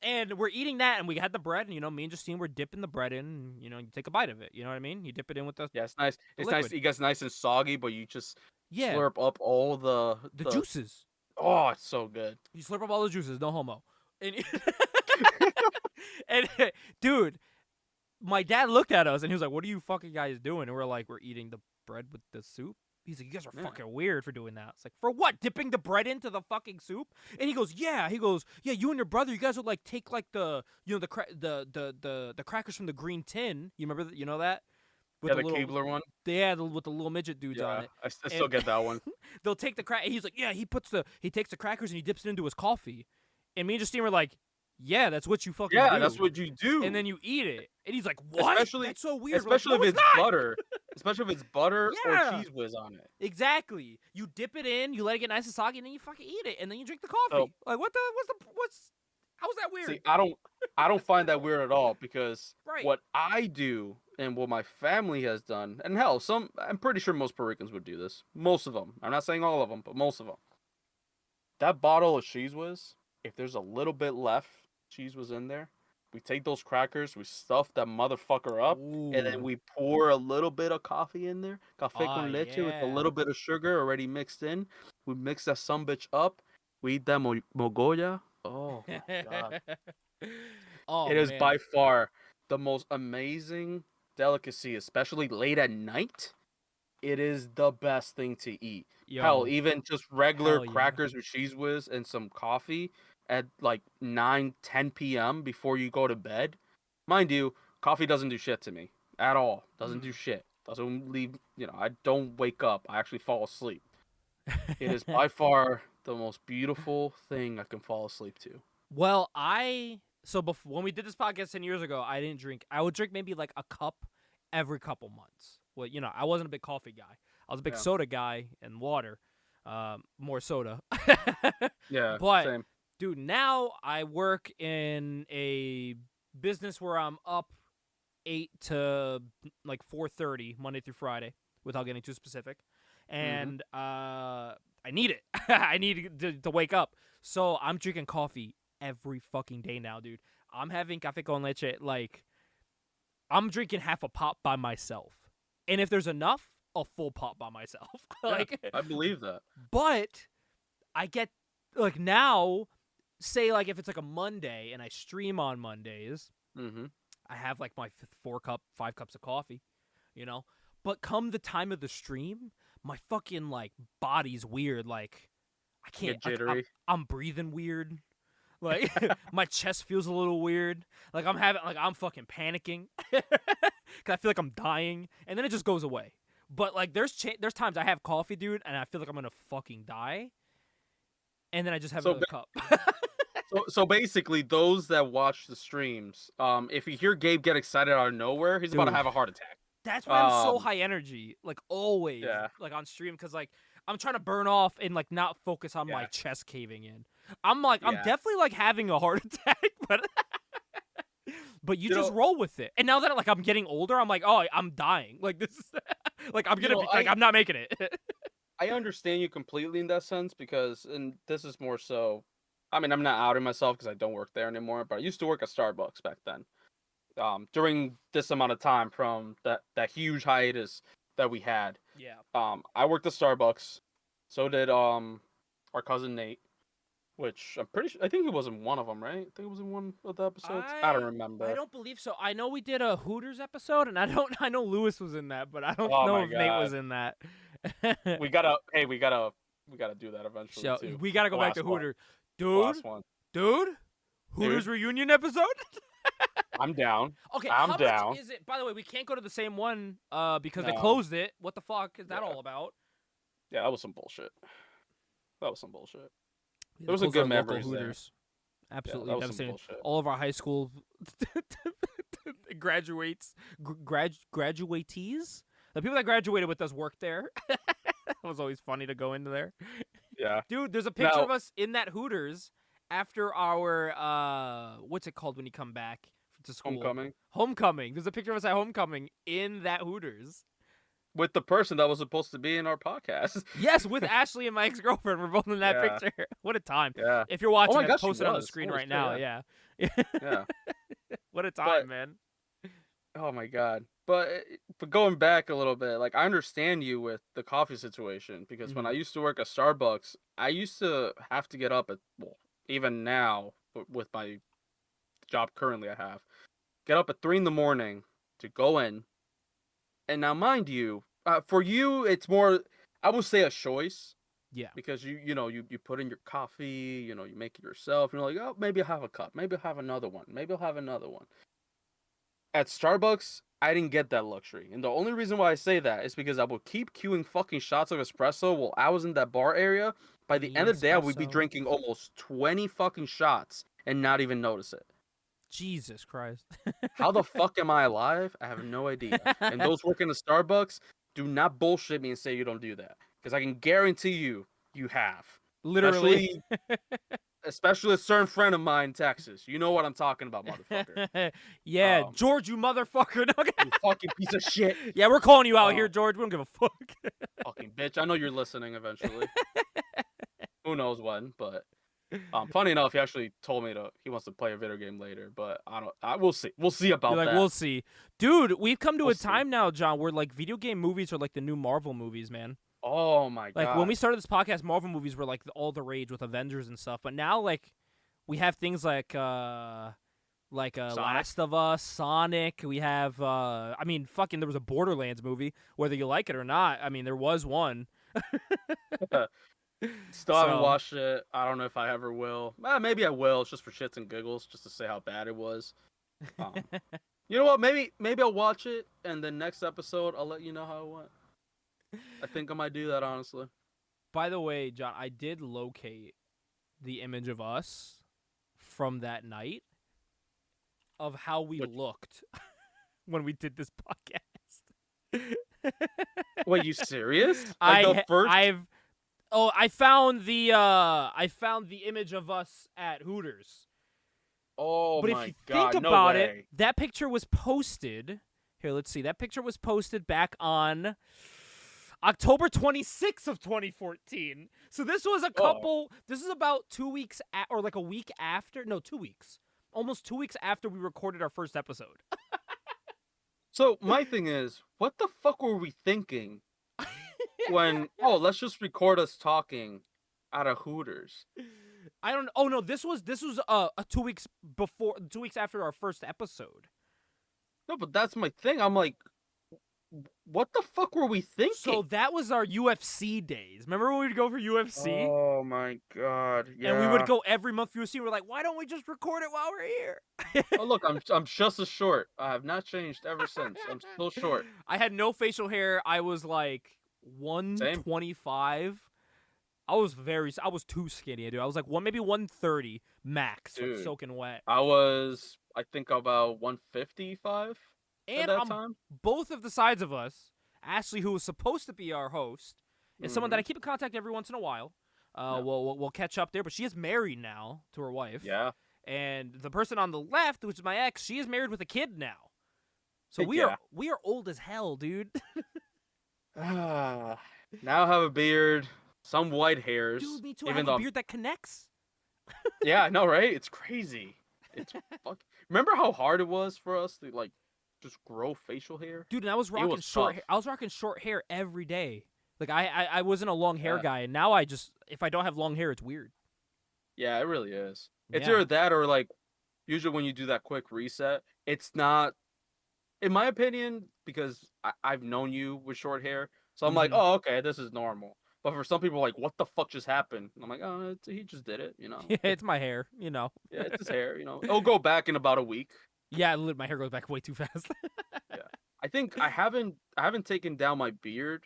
Speaker 2: And we're eating that, and we had the bread, and me and Justine were dipping the bread in, and you take a bite of it. You know what I mean? You dip it in with the
Speaker 3: Yeah, it's nice. It's nice.
Speaker 2: liquid.
Speaker 3: It gets nice and soggy, but you just
Speaker 2: Yeah,
Speaker 3: slurp up all the
Speaker 2: juices.
Speaker 3: Oh, it's so good.
Speaker 2: You slurp up all the juices, no homo. And, and dude, my dad looked at us and he was like, "What are you fucking guys doing?" And we're like, "We're eating the bread with the soup." He's like, "You guys are
Speaker 3: Yeah.
Speaker 2: fucking weird for doing that." It's like, "For what? Dipping the bread into the fucking soup?" And he goes, "Yeah." He goes, "Yeah, you and your brother, you guys would like take like the the crackers from the green tin. You remember that? You know that? With
Speaker 3: Yeah, the
Speaker 2: little,
Speaker 3: Keebler one.
Speaker 2: with the little midget dudes on
Speaker 3: Yeah,
Speaker 2: it.
Speaker 3: I still get that one.
Speaker 2: They'll take the crack. He's like, "Yeah." He takes the crackers and he dips it into his coffee. And me and Justine were like, "Yeah, that's what you fucking do."
Speaker 3: Yeah, that's what you do.
Speaker 2: And then you eat it. And he's like, "What?
Speaker 3: Especially-
Speaker 2: That's so weird."
Speaker 3: especially
Speaker 2: We're like,
Speaker 3: if
Speaker 2: "No,
Speaker 3: it's
Speaker 2: not."
Speaker 3: butter. Especially if it's butter
Speaker 2: Yeah.
Speaker 3: or cheese whiz on it.
Speaker 2: Exactly. You dip it in, you let it get nice and soggy, and then you fucking eat it, and then you drink the coffee. Like, how's that weird?
Speaker 3: See, I don't find that weird at all because
Speaker 2: Right.
Speaker 3: what I do and what my family has done, and hell, I'm pretty sure most Puerto Ricans would do this. Most of them. I'm not saying all of them, but most of them. That bottle of cheese whiz, if there's a little bit left, cheese was in there. We take those crackers, we stuff that motherfucker up, and then
Speaker 2: Ooh.
Speaker 3: we pour a little bit of coffee in there, café con leche with a
Speaker 2: yeah.
Speaker 3: little bit of sugar already mixed in. We mix that sumbitch up. We eat that mogolla. Oh my god!
Speaker 2: Oh,
Speaker 3: It is
Speaker 2: man.
Speaker 3: by far the most amazing delicacy, especially late at night. It is the best thing to eat.
Speaker 2: Yo,
Speaker 3: Hell, even just regular
Speaker 2: Hell yeah.
Speaker 3: crackers with cheese whiz and some coffee at like 9-10 p.m. before you go to bed. Mind you, coffee doesn't do shit to me at all. Doesn't do shit. Doesn't leave, I don't wake up. I actually fall asleep. It is by far the most beautiful thing I can fall asleep to.
Speaker 2: Well, when we did this podcast 10 years ago, I didn't drink. I would drink maybe like a cup every couple months. Well, I wasn't a big coffee guy. I was a big
Speaker 3: Yeah.
Speaker 2: soda guy and water. More soda.
Speaker 3: Yeah,
Speaker 2: But
Speaker 3: same.
Speaker 2: dude, now I work in a business where I'm up 8 to like 4:30 Monday through Friday, without getting too specific, and I need it. I need to wake up, so I'm drinking coffee every fucking day now, dude. I'm having café con leche, like I'm drinking half a pot by myself, and if there's enough, a full pot by myself. Like,
Speaker 3: I believe that.
Speaker 2: but I get like now, say like if it's like a Monday and I stream on Mondays,
Speaker 3: Mm-hmm.
Speaker 2: I have like my 5 cups of coffee, But come the time of the stream, my fucking like body's weird. Like I can't.
Speaker 3: Get jittery.
Speaker 2: I'm breathing weird. Like my chest feels a little weird. Like I'm fucking panicking because I feel like I'm dying, and then it just goes away. But like there's times I have coffee, dude, and I feel like I'm gonna fucking die, and then I just have
Speaker 3: So
Speaker 2: another cup.
Speaker 3: So basically, those that watch the streams, if you hear Gabe get excited out of nowhere, he's about to
Speaker 2: Dude.
Speaker 3: have a heart attack.
Speaker 2: That's why I'm so
Speaker 3: Um,
Speaker 2: high energy, like always,
Speaker 3: yeah,
Speaker 2: like on stream, because like I'm trying to burn off and like not focus on my
Speaker 3: yeah,
Speaker 2: chest caving in. I'm
Speaker 3: yeah.
Speaker 2: definitely like having a heart attack, but you
Speaker 3: You
Speaker 2: just
Speaker 3: know,
Speaker 2: roll with it. And now that like I'm getting older, I'm like, oh, I'm dying. Like this is like I'm
Speaker 3: you
Speaker 2: gonna
Speaker 3: know,
Speaker 2: be like I'm not making it.
Speaker 3: I understand you completely in that sense because, and this is more so. I mean, I'm not outing myself because I don't work there anymore, but I used to work at Starbucks back then. During this amount of time from that huge hiatus that we had.
Speaker 2: Yeah.
Speaker 3: I worked at Starbucks. So did our cousin Nate, which I'm pretty sure I think he was in one of them, right? I think he was in one of the episodes. I don't
Speaker 2: I
Speaker 3: remember.
Speaker 2: don't believe so. I know we did a Hooters episode, and I know Lewis was in that, but I don't
Speaker 3: Oh
Speaker 2: know
Speaker 3: my
Speaker 2: if Nate was
Speaker 3: god.
Speaker 2: in that.
Speaker 3: We gotta do that eventually
Speaker 2: So
Speaker 3: too.
Speaker 2: we gotta
Speaker 3: The
Speaker 2: go back to
Speaker 3: last one.
Speaker 2: Hooters,
Speaker 3: The
Speaker 2: dude.
Speaker 3: last one.
Speaker 2: Dude, Hooters
Speaker 3: Dude,
Speaker 2: reunion episode.
Speaker 3: I'm down.
Speaker 2: Okay,
Speaker 3: I'm
Speaker 2: how
Speaker 3: down.
Speaker 2: much is it? By the way, we can't go to the same one because they
Speaker 3: No.
Speaker 2: closed it. What the fuck is that
Speaker 3: Yeah.
Speaker 2: all about?
Speaker 3: Yeah, that was some bullshit. That was some bullshit.
Speaker 2: Yeah,
Speaker 3: There was a
Speaker 2: closed our
Speaker 3: good
Speaker 2: local
Speaker 3: memories there.
Speaker 2: Hooters.
Speaker 3: Yeah,
Speaker 2: Absolutely
Speaker 3: that was some
Speaker 2: devastating.
Speaker 3: bullshit.
Speaker 2: All of our high school graduatees, the people that graduated with us worked there. It was always funny to go into there.
Speaker 3: Yeah.
Speaker 2: Dude, there's a picture
Speaker 3: Now,
Speaker 2: of us in that Hooters after our what's it called when you come back to school?
Speaker 3: homecoming
Speaker 2: Homecoming. There's a picture of us at homecoming in that Hooters.
Speaker 3: with the person that was supposed to be in our podcast.
Speaker 2: Yes, with Ashley and my ex-girlfriend. We're both in that
Speaker 3: Yeah.
Speaker 2: picture. What a time.
Speaker 3: Yeah.
Speaker 2: If you're watching,
Speaker 3: my
Speaker 2: it's
Speaker 3: gosh, she
Speaker 2: posted on the
Speaker 3: was.
Speaker 2: screen
Speaker 3: Holy
Speaker 2: right
Speaker 3: shit,
Speaker 2: now.
Speaker 3: yeah.
Speaker 2: Yeah.
Speaker 3: Yeah.
Speaker 2: What a time,
Speaker 3: But
Speaker 2: man.
Speaker 3: oh my god. But going back a little bit, like I understand you with the coffee situation because when I
Speaker 2: Mhm.
Speaker 3: used to work at Starbucks, I used to have to get up at well, even now with my job currently I have, get up at 3 in the morning to go in. And now mind you, for you it's more I would say a choice
Speaker 2: Yeah.
Speaker 3: because you put in your coffee, you make it yourself, and you're like, oh, maybe I'll have a cup, maybe I'll have another one, maybe I'll have another one. At Starbucks, I didn't get that luxury, and the only reason why I say that is because I would keep queuing fucking shots of espresso while I was in that bar area. By the
Speaker 2: Me
Speaker 3: end of the day, I would be
Speaker 2: espresso.
Speaker 3: drinking almost 20 fucking shots and not even notice it.
Speaker 2: Jesus Christ.
Speaker 3: How the fuck am I alive? I have no idea. And those working at Starbucks, do not bullshit me and say you don't do that, because I can guarantee you have.
Speaker 2: Literally.
Speaker 3: Especially a certain friend of mine in Texas. You know what I'm talking about, motherfucker.
Speaker 2: Yeah,
Speaker 3: Um,
Speaker 2: George, you motherfucker.
Speaker 3: You fucking piece of shit.
Speaker 2: Yeah, we're calling you out
Speaker 3: Oh.
Speaker 2: here, George. We don't give a fuck.
Speaker 3: Fucking bitch. I know you're listening eventually. Who knows when, but funny enough, he actually told me he wants to play a video game later, but we'll see. We'll see about
Speaker 2: You're like,
Speaker 3: that.
Speaker 2: we'll see. Dude, we've come to
Speaker 3: We'll
Speaker 2: a time now, John, where like video game movies are like the new Marvel movies, man.
Speaker 3: Oh my god.
Speaker 2: Like when we started this podcast, Marvel movies were like all the rage with Avengers and stuff. But now like we have things like Last of Us, Sonic. We have I mean, fucking there was a Borderlands movie, whether you like it or not. I mean, there was one.
Speaker 3: Still haven't
Speaker 2: So-
Speaker 3: watched it. I don't know if I ever will. Maybe I will, just for shits and giggles, just to say how bad it was. You know what? Maybe I'll watch it, and then next episode I'll let you know how it went. I think I might do that, honestly.
Speaker 2: By the way, John, I did locate the image of us from that night of how we
Speaker 3: Which-
Speaker 2: looked when we did this podcast.
Speaker 3: Wait, you serious? Like the first?
Speaker 2: I found the image of us at Hooters.
Speaker 3: Oh
Speaker 2: But
Speaker 3: my
Speaker 2: if you
Speaker 3: god!
Speaker 2: think
Speaker 3: No
Speaker 2: about
Speaker 3: way.
Speaker 2: it, that picture was posted. Here, let's see. That picture was posted back on October 26th of 2014. So this was a couple. This is about 2 weeks or like a week after. No, 2 weeks. Almost 2 weeks after we recorded our first episode.
Speaker 3: So my thing is, what the fuck were we thinking when? Oh, let's just record us talking at a Hooters.
Speaker 2: I don't. Oh no, this was 2 weeks before, 2 weeks after our first episode.
Speaker 3: No, but that's my thing. I'm like, what the fuck were we thinking?
Speaker 2: So that was our UFC days. Remember when we'd go for UFC?
Speaker 3: Oh my god! Yeah.
Speaker 2: And we would go every month for UFC. We're like, why don't we just record it while we're here?
Speaker 3: Oh look, I'm just as short. I have not changed ever since. I'm still short.
Speaker 2: I had no facial hair. I was like 125. I was too skinny, dude. I was like maybe 130 max, like
Speaker 3: Dude.
Speaker 2: soaking wet.
Speaker 3: I was, I think, about 155. at
Speaker 2: And
Speaker 3: that
Speaker 2: on
Speaker 3: time.
Speaker 2: both of the sides of us, Ashley, who was supposed to be our host, is someone that I
Speaker 3: Mhm.
Speaker 2: keep in contact every once in a while.
Speaker 3: Yeah.
Speaker 2: We'll catch up there, but she is married now to her wife.
Speaker 3: Yeah.
Speaker 2: And the person on the left, which is my ex, she is married with a kid now. So
Speaker 3: Yeah.
Speaker 2: we are old as hell, dude.
Speaker 3: Now I have a beard, some white hairs.
Speaker 2: Dude, me too. I
Speaker 3: Even
Speaker 2: have a
Speaker 3: though,
Speaker 2: beard that connects.
Speaker 3: yeah, I know, right? It's crazy. It's fuck. Remember how hard it was for us to like just grow facial hair?
Speaker 2: Dude, and I was
Speaker 3: It
Speaker 2: rocking
Speaker 3: was
Speaker 2: short
Speaker 3: tough.
Speaker 2: hair. I was rocking short hair every day. Like I wasn't a long hair
Speaker 3: Yeah.
Speaker 2: guy, and now I just if I don't have long hair, it's weird.
Speaker 3: Yeah, it really is. It's
Speaker 2: Yeah.
Speaker 3: either that or like usually when you do that quick reset, it's not, in my opinion, because I've known you with short hair, so I'm like,
Speaker 2: Mhm.
Speaker 3: oh, okay, this is normal. But for some people, like, what the fuck just happened? And I'm like, oh, he just did it, you know?
Speaker 2: Yeah, it's my hair, you know.
Speaker 3: Yeah, it's his hair, you know. It'll go back in about a week.
Speaker 2: Yeah, my hair goes back way too fast.
Speaker 3: Yeah, I think I haven't taken down my beard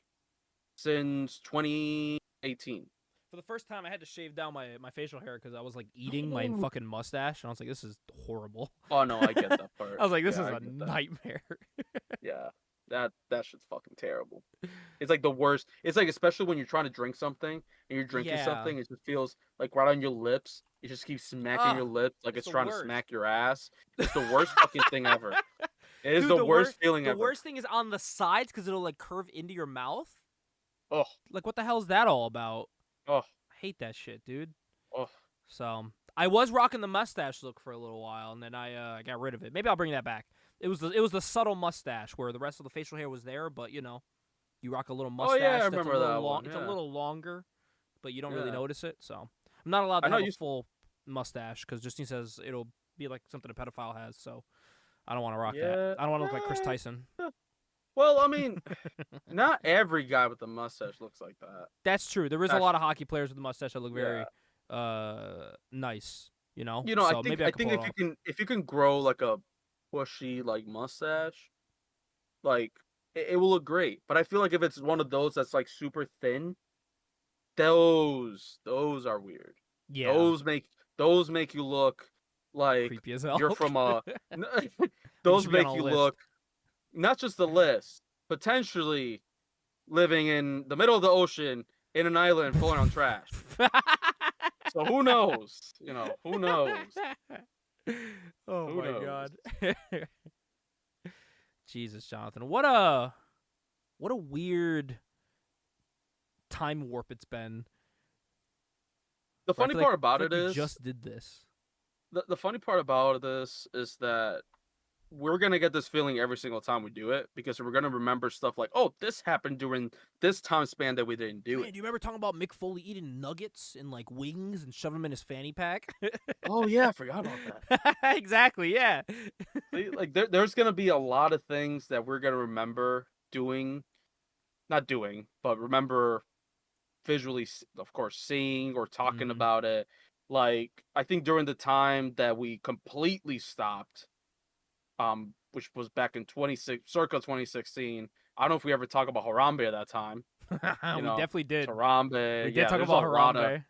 Speaker 3: since 2018.
Speaker 2: For the first time, I had to shave down my facial hair because I was like eating my fucking mustache, and I was like, this is horrible.
Speaker 3: Oh no, I get that part.
Speaker 2: I was like, this
Speaker 3: Yeah,
Speaker 2: is
Speaker 3: I
Speaker 2: a
Speaker 3: get that.
Speaker 2: nightmare.
Speaker 3: Yeah, that shit's fucking terrible. It's like the worst. It's like especially when you're trying to drink something and you're drinking
Speaker 2: Yeah.
Speaker 3: something, it just feels like right on your lips. It just keeps smacking your
Speaker 2: Ugh,
Speaker 3: lips like
Speaker 2: it's
Speaker 3: it's
Speaker 2: the
Speaker 3: trying to
Speaker 2: worst.
Speaker 3: smack your ass. It's the worst fucking thing ever. It is
Speaker 2: Dude,
Speaker 3: the worst feeling
Speaker 2: The
Speaker 3: ever.
Speaker 2: worst thing is on the sides because it'll like curve into your mouth.
Speaker 3: Oh,
Speaker 2: Like, what the hell is that all about?
Speaker 3: oh,
Speaker 2: I hate that shit, dude.
Speaker 3: oh.
Speaker 2: So I was rocking the mustache look for a little while, and then I got rid of it. Maybe I'll bring that back. It was the subtle mustache where the rest of the facial hair was there, but you know, you rock a little mustache.
Speaker 3: Oh, yeah, I
Speaker 2: that's
Speaker 3: remember
Speaker 2: a little
Speaker 3: that
Speaker 2: long.
Speaker 3: one,
Speaker 2: It's
Speaker 3: yeah.
Speaker 2: a little longer, but you don't really
Speaker 3: Yeah.
Speaker 2: notice it. So I'm not allowed
Speaker 3: I
Speaker 2: to
Speaker 3: know
Speaker 2: have a
Speaker 3: you-
Speaker 2: full mustache because Justine says it'll be like something a pedophile has. So I don't want to rock
Speaker 3: Yeah,
Speaker 2: that. I don't want to look like Chris
Speaker 3: eh.
Speaker 2: Tyson.
Speaker 3: Well, I mean, not every guy with a mustache looks like that.
Speaker 2: That's true. There is a
Speaker 3: That's-
Speaker 2: lot of hockey players with a mustache that look very
Speaker 3: Yeah.
Speaker 2: nice. You know.
Speaker 3: You know,
Speaker 2: so
Speaker 3: I think
Speaker 2: maybe
Speaker 3: I
Speaker 2: could
Speaker 3: think
Speaker 2: pull it off.
Speaker 3: if you can grow like a bushy like mustache, like it will look great. But I feel like if it's one of those that's like super thin, those are weird.
Speaker 2: Yeah.
Speaker 3: Those make you look like
Speaker 2: Creepy as hell.
Speaker 3: you're from a.
Speaker 2: should
Speaker 3: Those
Speaker 2: be on
Speaker 3: make
Speaker 2: a
Speaker 3: you
Speaker 2: list.
Speaker 3: look not just the list, potentially living in the middle of the ocean in an island floating on trash. So who knows? You know, who knows?
Speaker 2: Oh
Speaker 3: Who
Speaker 2: my
Speaker 3: knows?
Speaker 2: god. Jesus, Jonathan. What a weird time warp it's been.
Speaker 3: The
Speaker 2: where I
Speaker 3: funny
Speaker 2: feel
Speaker 3: part
Speaker 2: like-
Speaker 3: about
Speaker 2: feel
Speaker 3: it
Speaker 2: like we
Speaker 3: is
Speaker 2: just did this.
Speaker 3: the funny part about this is that we're gonna get this feeling every single time we do it because we're gonna remember stuff like, oh, this happened during this time span that we didn't do
Speaker 2: Man,
Speaker 3: it.
Speaker 2: do you remember talking about Mick Foley eating nuggets and like wings and shoving them in his fanny pack?
Speaker 3: Oh yeah, I forgot about that.
Speaker 2: Exactly, yeah.
Speaker 3: Like there's gonna be a lot of things that we're gonna remember doing, not doing, but remember visually, of course, seeing or talking
Speaker 2: Mhm.
Speaker 3: about it. Like I think during the time that we completely stopped, which was back in circa 2016. I don't know if we ever talked about Harambe at that time.
Speaker 2: We
Speaker 3: know,
Speaker 2: definitely did.
Speaker 3: Harambe.
Speaker 2: We did
Speaker 3: yeah,
Speaker 2: talk
Speaker 3: there's
Speaker 2: about
Speaker 3: a lot of-
Speaker 2: Harambe.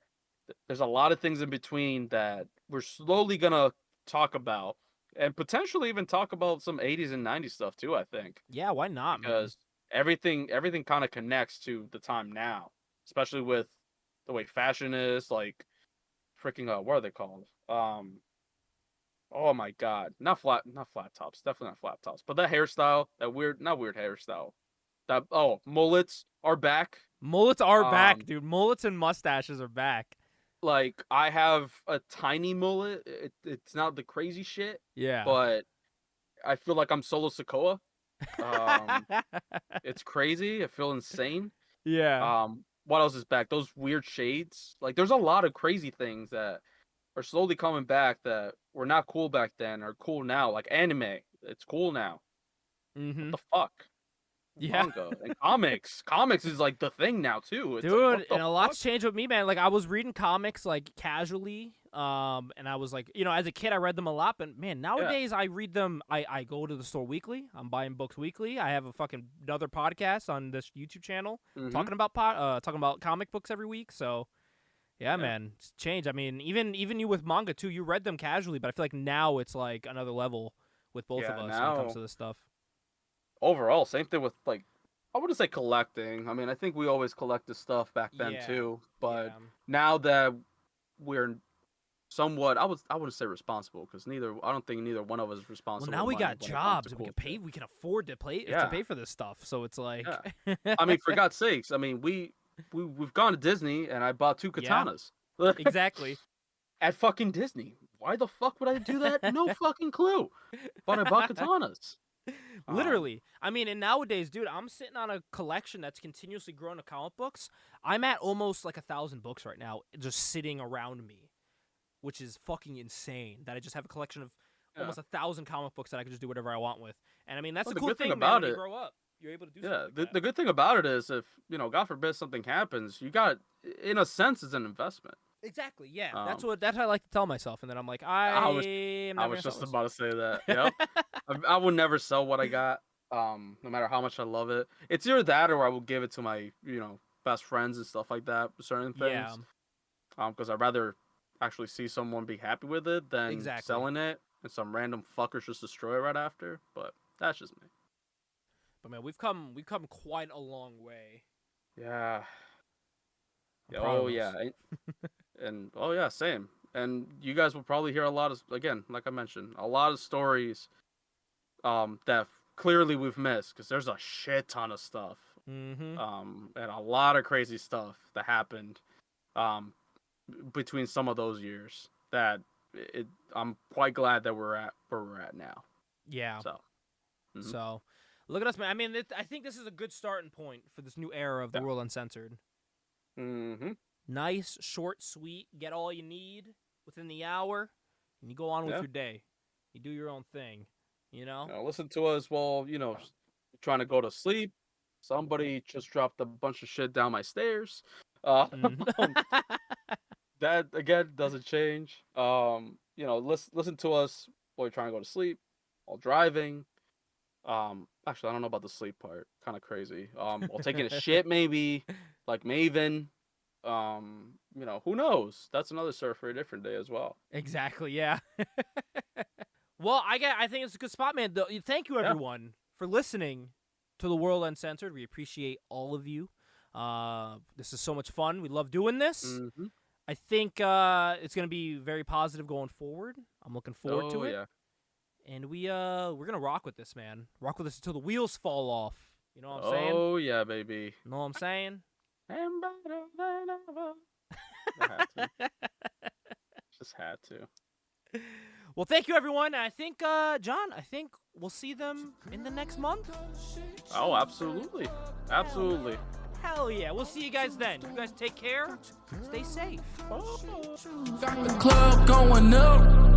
Speaker 3: There's a lot of things in between that we're slowly gonna talk about, and potentially even talk about some 80s and 90s stuff too. I think
Speaker 2: Yeah, why not, man?
Speaker 3: because everything kind of connects to the time now, especially with the way fashion is. Like freaking what are they called? Oh my god, not flat tops, definitely not flat tops, but that hairstyle, that not weird hairstyle, that mullets are back.
Speaker 2: Mullets are back,
Speaker 3: Um,
Speaker 2: dude. Mullets and mustaches are back.
Speaker 3: Like I have a tiny mullet. It's not the crazy shit,
Speaker 2: Yeah.
Speaker 3: but I feel like I'm Solo Sokoa. It's crazy. I feel insane.
Speaker 2: yeah.
Speaker 3: What else is back? Those weird shades. Like there's a lot of crazy things that are slowly coming back that were not cool back then are cool now. Like anime, it's cool now.
Speaker 2: Mm-hmm.
Speaker 3: What the fuck?
Speaker 2: Yeah.
Speaker 3: Manga and comics. Comics is like the thing now too. It's like,
Speaker 2: Dude,
Speaker 3: what the
Speaker 2: and a lot's
Speaker 3: fuck?
Speaker 2: changed with me, man. Like I was reading comics like casually, and I was like, you know, as a kid I read them a lot, but man, nowadays I read them. I go to the store weekly. I'm buying books weekly. I have a fucking another podcast on this YouTube channel
Speaker 3: Mhm.
Speaker 2: talking about comic books every week. So yeah, man, it's changed. I mean, even you with manga too. You read them casually, but I feel like now it's like another level with both
Speaker 3: Yeah,
Speaker 2: of us when it comes
Speaker 3: now-
Speaker 2: to this stuff.
Speaker 3: overall, same thing with like, I wouldn't say collecting. I mean, I think we always collected stuff back then
Speaker 2: Yeah,
Speaker 3: too. But
Speaker 2: yeah.
Speaker 3: now that we're somewhat, I wouldn't say responsible because I don't think neither one of us is
Speaker 2: Well,
Speaker 3: responsible.
Speaker 2: now we
Speaker 3: with money
Speaker 2: got
Speaker 3: when it comes to
Speaker 2: jobs and we
Speaker 3: cool
Speaker 2: can pay.
Speaker 3: shit.
Speaker 2: We can afford to to
Speaker 3: Yeah.
Speaker 2: pay for this stuff. So it's like,
Speaker 3: I mean, for God's sakes, I mean, we've gone to Disney and I bought 2
Speaker 2: Yeah.
Speaker 3: katanas.
Speaker 2: exactly.
Speaker 3: At fucking Disney. Why the fuck would I do that? No fucking clue. But I bought katanas.
Speaker 2: Literally. I mean, and nowadays, dude, I'm sitting on a collection that's continuously growing of comic books. I'm at almost like 1,000 books right now, just sitting around me, which is fucking insane. That I just have a collection of almost 1,000 comic books that I can just do whatever I want with. And I mean, that's
Speaker 3: Well,
Speaker 2: the
Speaker 3: the
Speaker 2: cool
Speaker 3: good thing
Speaker 2: thing, man.
Speaker 3: about
Speaker 2: When you
Speaker 3: it-
Speaker 2: grow up, you're able to do
Speaker 3: Yeah,
Speaker 2: stuff like
Speaker 3: the good thing about it is if, God forbid something happens, you got, in a sense, it's an investment.
Speaker 2: Exactly. Yeah, that's
Speaker 3: Um,
Speaker 2: what I like to tell myself, and then I'm like,
Speaker 3: I was-
Speaker 2: am
Speaker 3: I
Speaker 2: never
Speaker 3: was
Speaker 2: gonna
Speaker 3: just
Speaker 2: sell
Speaker 3: about to say that. Yep. I would never sell what I got, no matter how much I love it. It's either that or I will give it to my, best friends and stuff like that, certain
Speaker 2: this. Yeah,
Speaker 3: things. Because I'd rather actually see someone be happy with it than
Speaker 2: Exactly.
Speaker 3: selling it and some random fuckers just destroy it right after. But that's just me.
Speaker 2: but man, we've come quite a long way.
Speaker 3: Yeah.
Speaker 2: I'm proud of
Speaker 3: Oh
Speaker 2: us.
Speaker 3: yeah. And oh yeah, same. And you guys will probably hear a lot of, again, like I mentioned, a lot of stories that clearly we've missed because there's a shit ton of stuff.
Speaker 2: Mm-hmm.
Speaker 3: And a lot of crazy stuff that happened between some of those years that I'm quite glad that we're at where we're at now.
Speaker 2: Yeah.
Speaker 3: So Mhm.
Speaker 2: So, look at us, man. I mean, I think this is a good starting point for this new era of the
Speaker 3: Yeah.
Speaker 2: World Uncensored.
Speaker 3: Mhm.
Speaker 2: Nice, short, sweet. Get all you need within the hour, and you go on with
Speaker 3: Yeah.
Speaker 2: your day. You do your own thing. You know.
Speaker 3: Listen to us while trying to go to sleep. Somebody just dropped a bunch of shit down my stairs.
Speaker 2: Mhm.
Speaker 3: That again doesn't change. Listen to us while you're trying to go to sleep, while driving. Actually, I don't know about the sleep part. Kind of crazy. While taking a shit, maybe like Maven. Who knows? That's another surf for a different day as well.
Speaker 2: Exactly. Yeah. Well, I think it's a good spot, man. Thank you,
Speaker 3: Yeah.
Speaker 2: everyone, for listening to the World Uncensored. We appreciate all of you. This is so much fun. We love doing this.
Speaker 3: Mm-hmm.
Speaker 2: I think it's gonna be very positive going forward. I'm looking forward to it.
Speaker 3: Yeah.
Speaker 2: And we're gonna rock with this, man. Rock with this until the wheels fall off. You know what I'm saying?
Speaker 3: Oh yeah, baby.
Speaker 2: You know what I'm saying?
Speaker 3: And better than ever. I had to. Just had to.
Speaker 2: Well, thank you, everyone. And I think, John, I think we'll see them in the next month.
Speaker 3: Oh, absolutely. Absolutely.
Speaker 2: Hell yeah. We'll see you guys then. You guys take care. Stay safe.
Speaker 1: Got the club going up.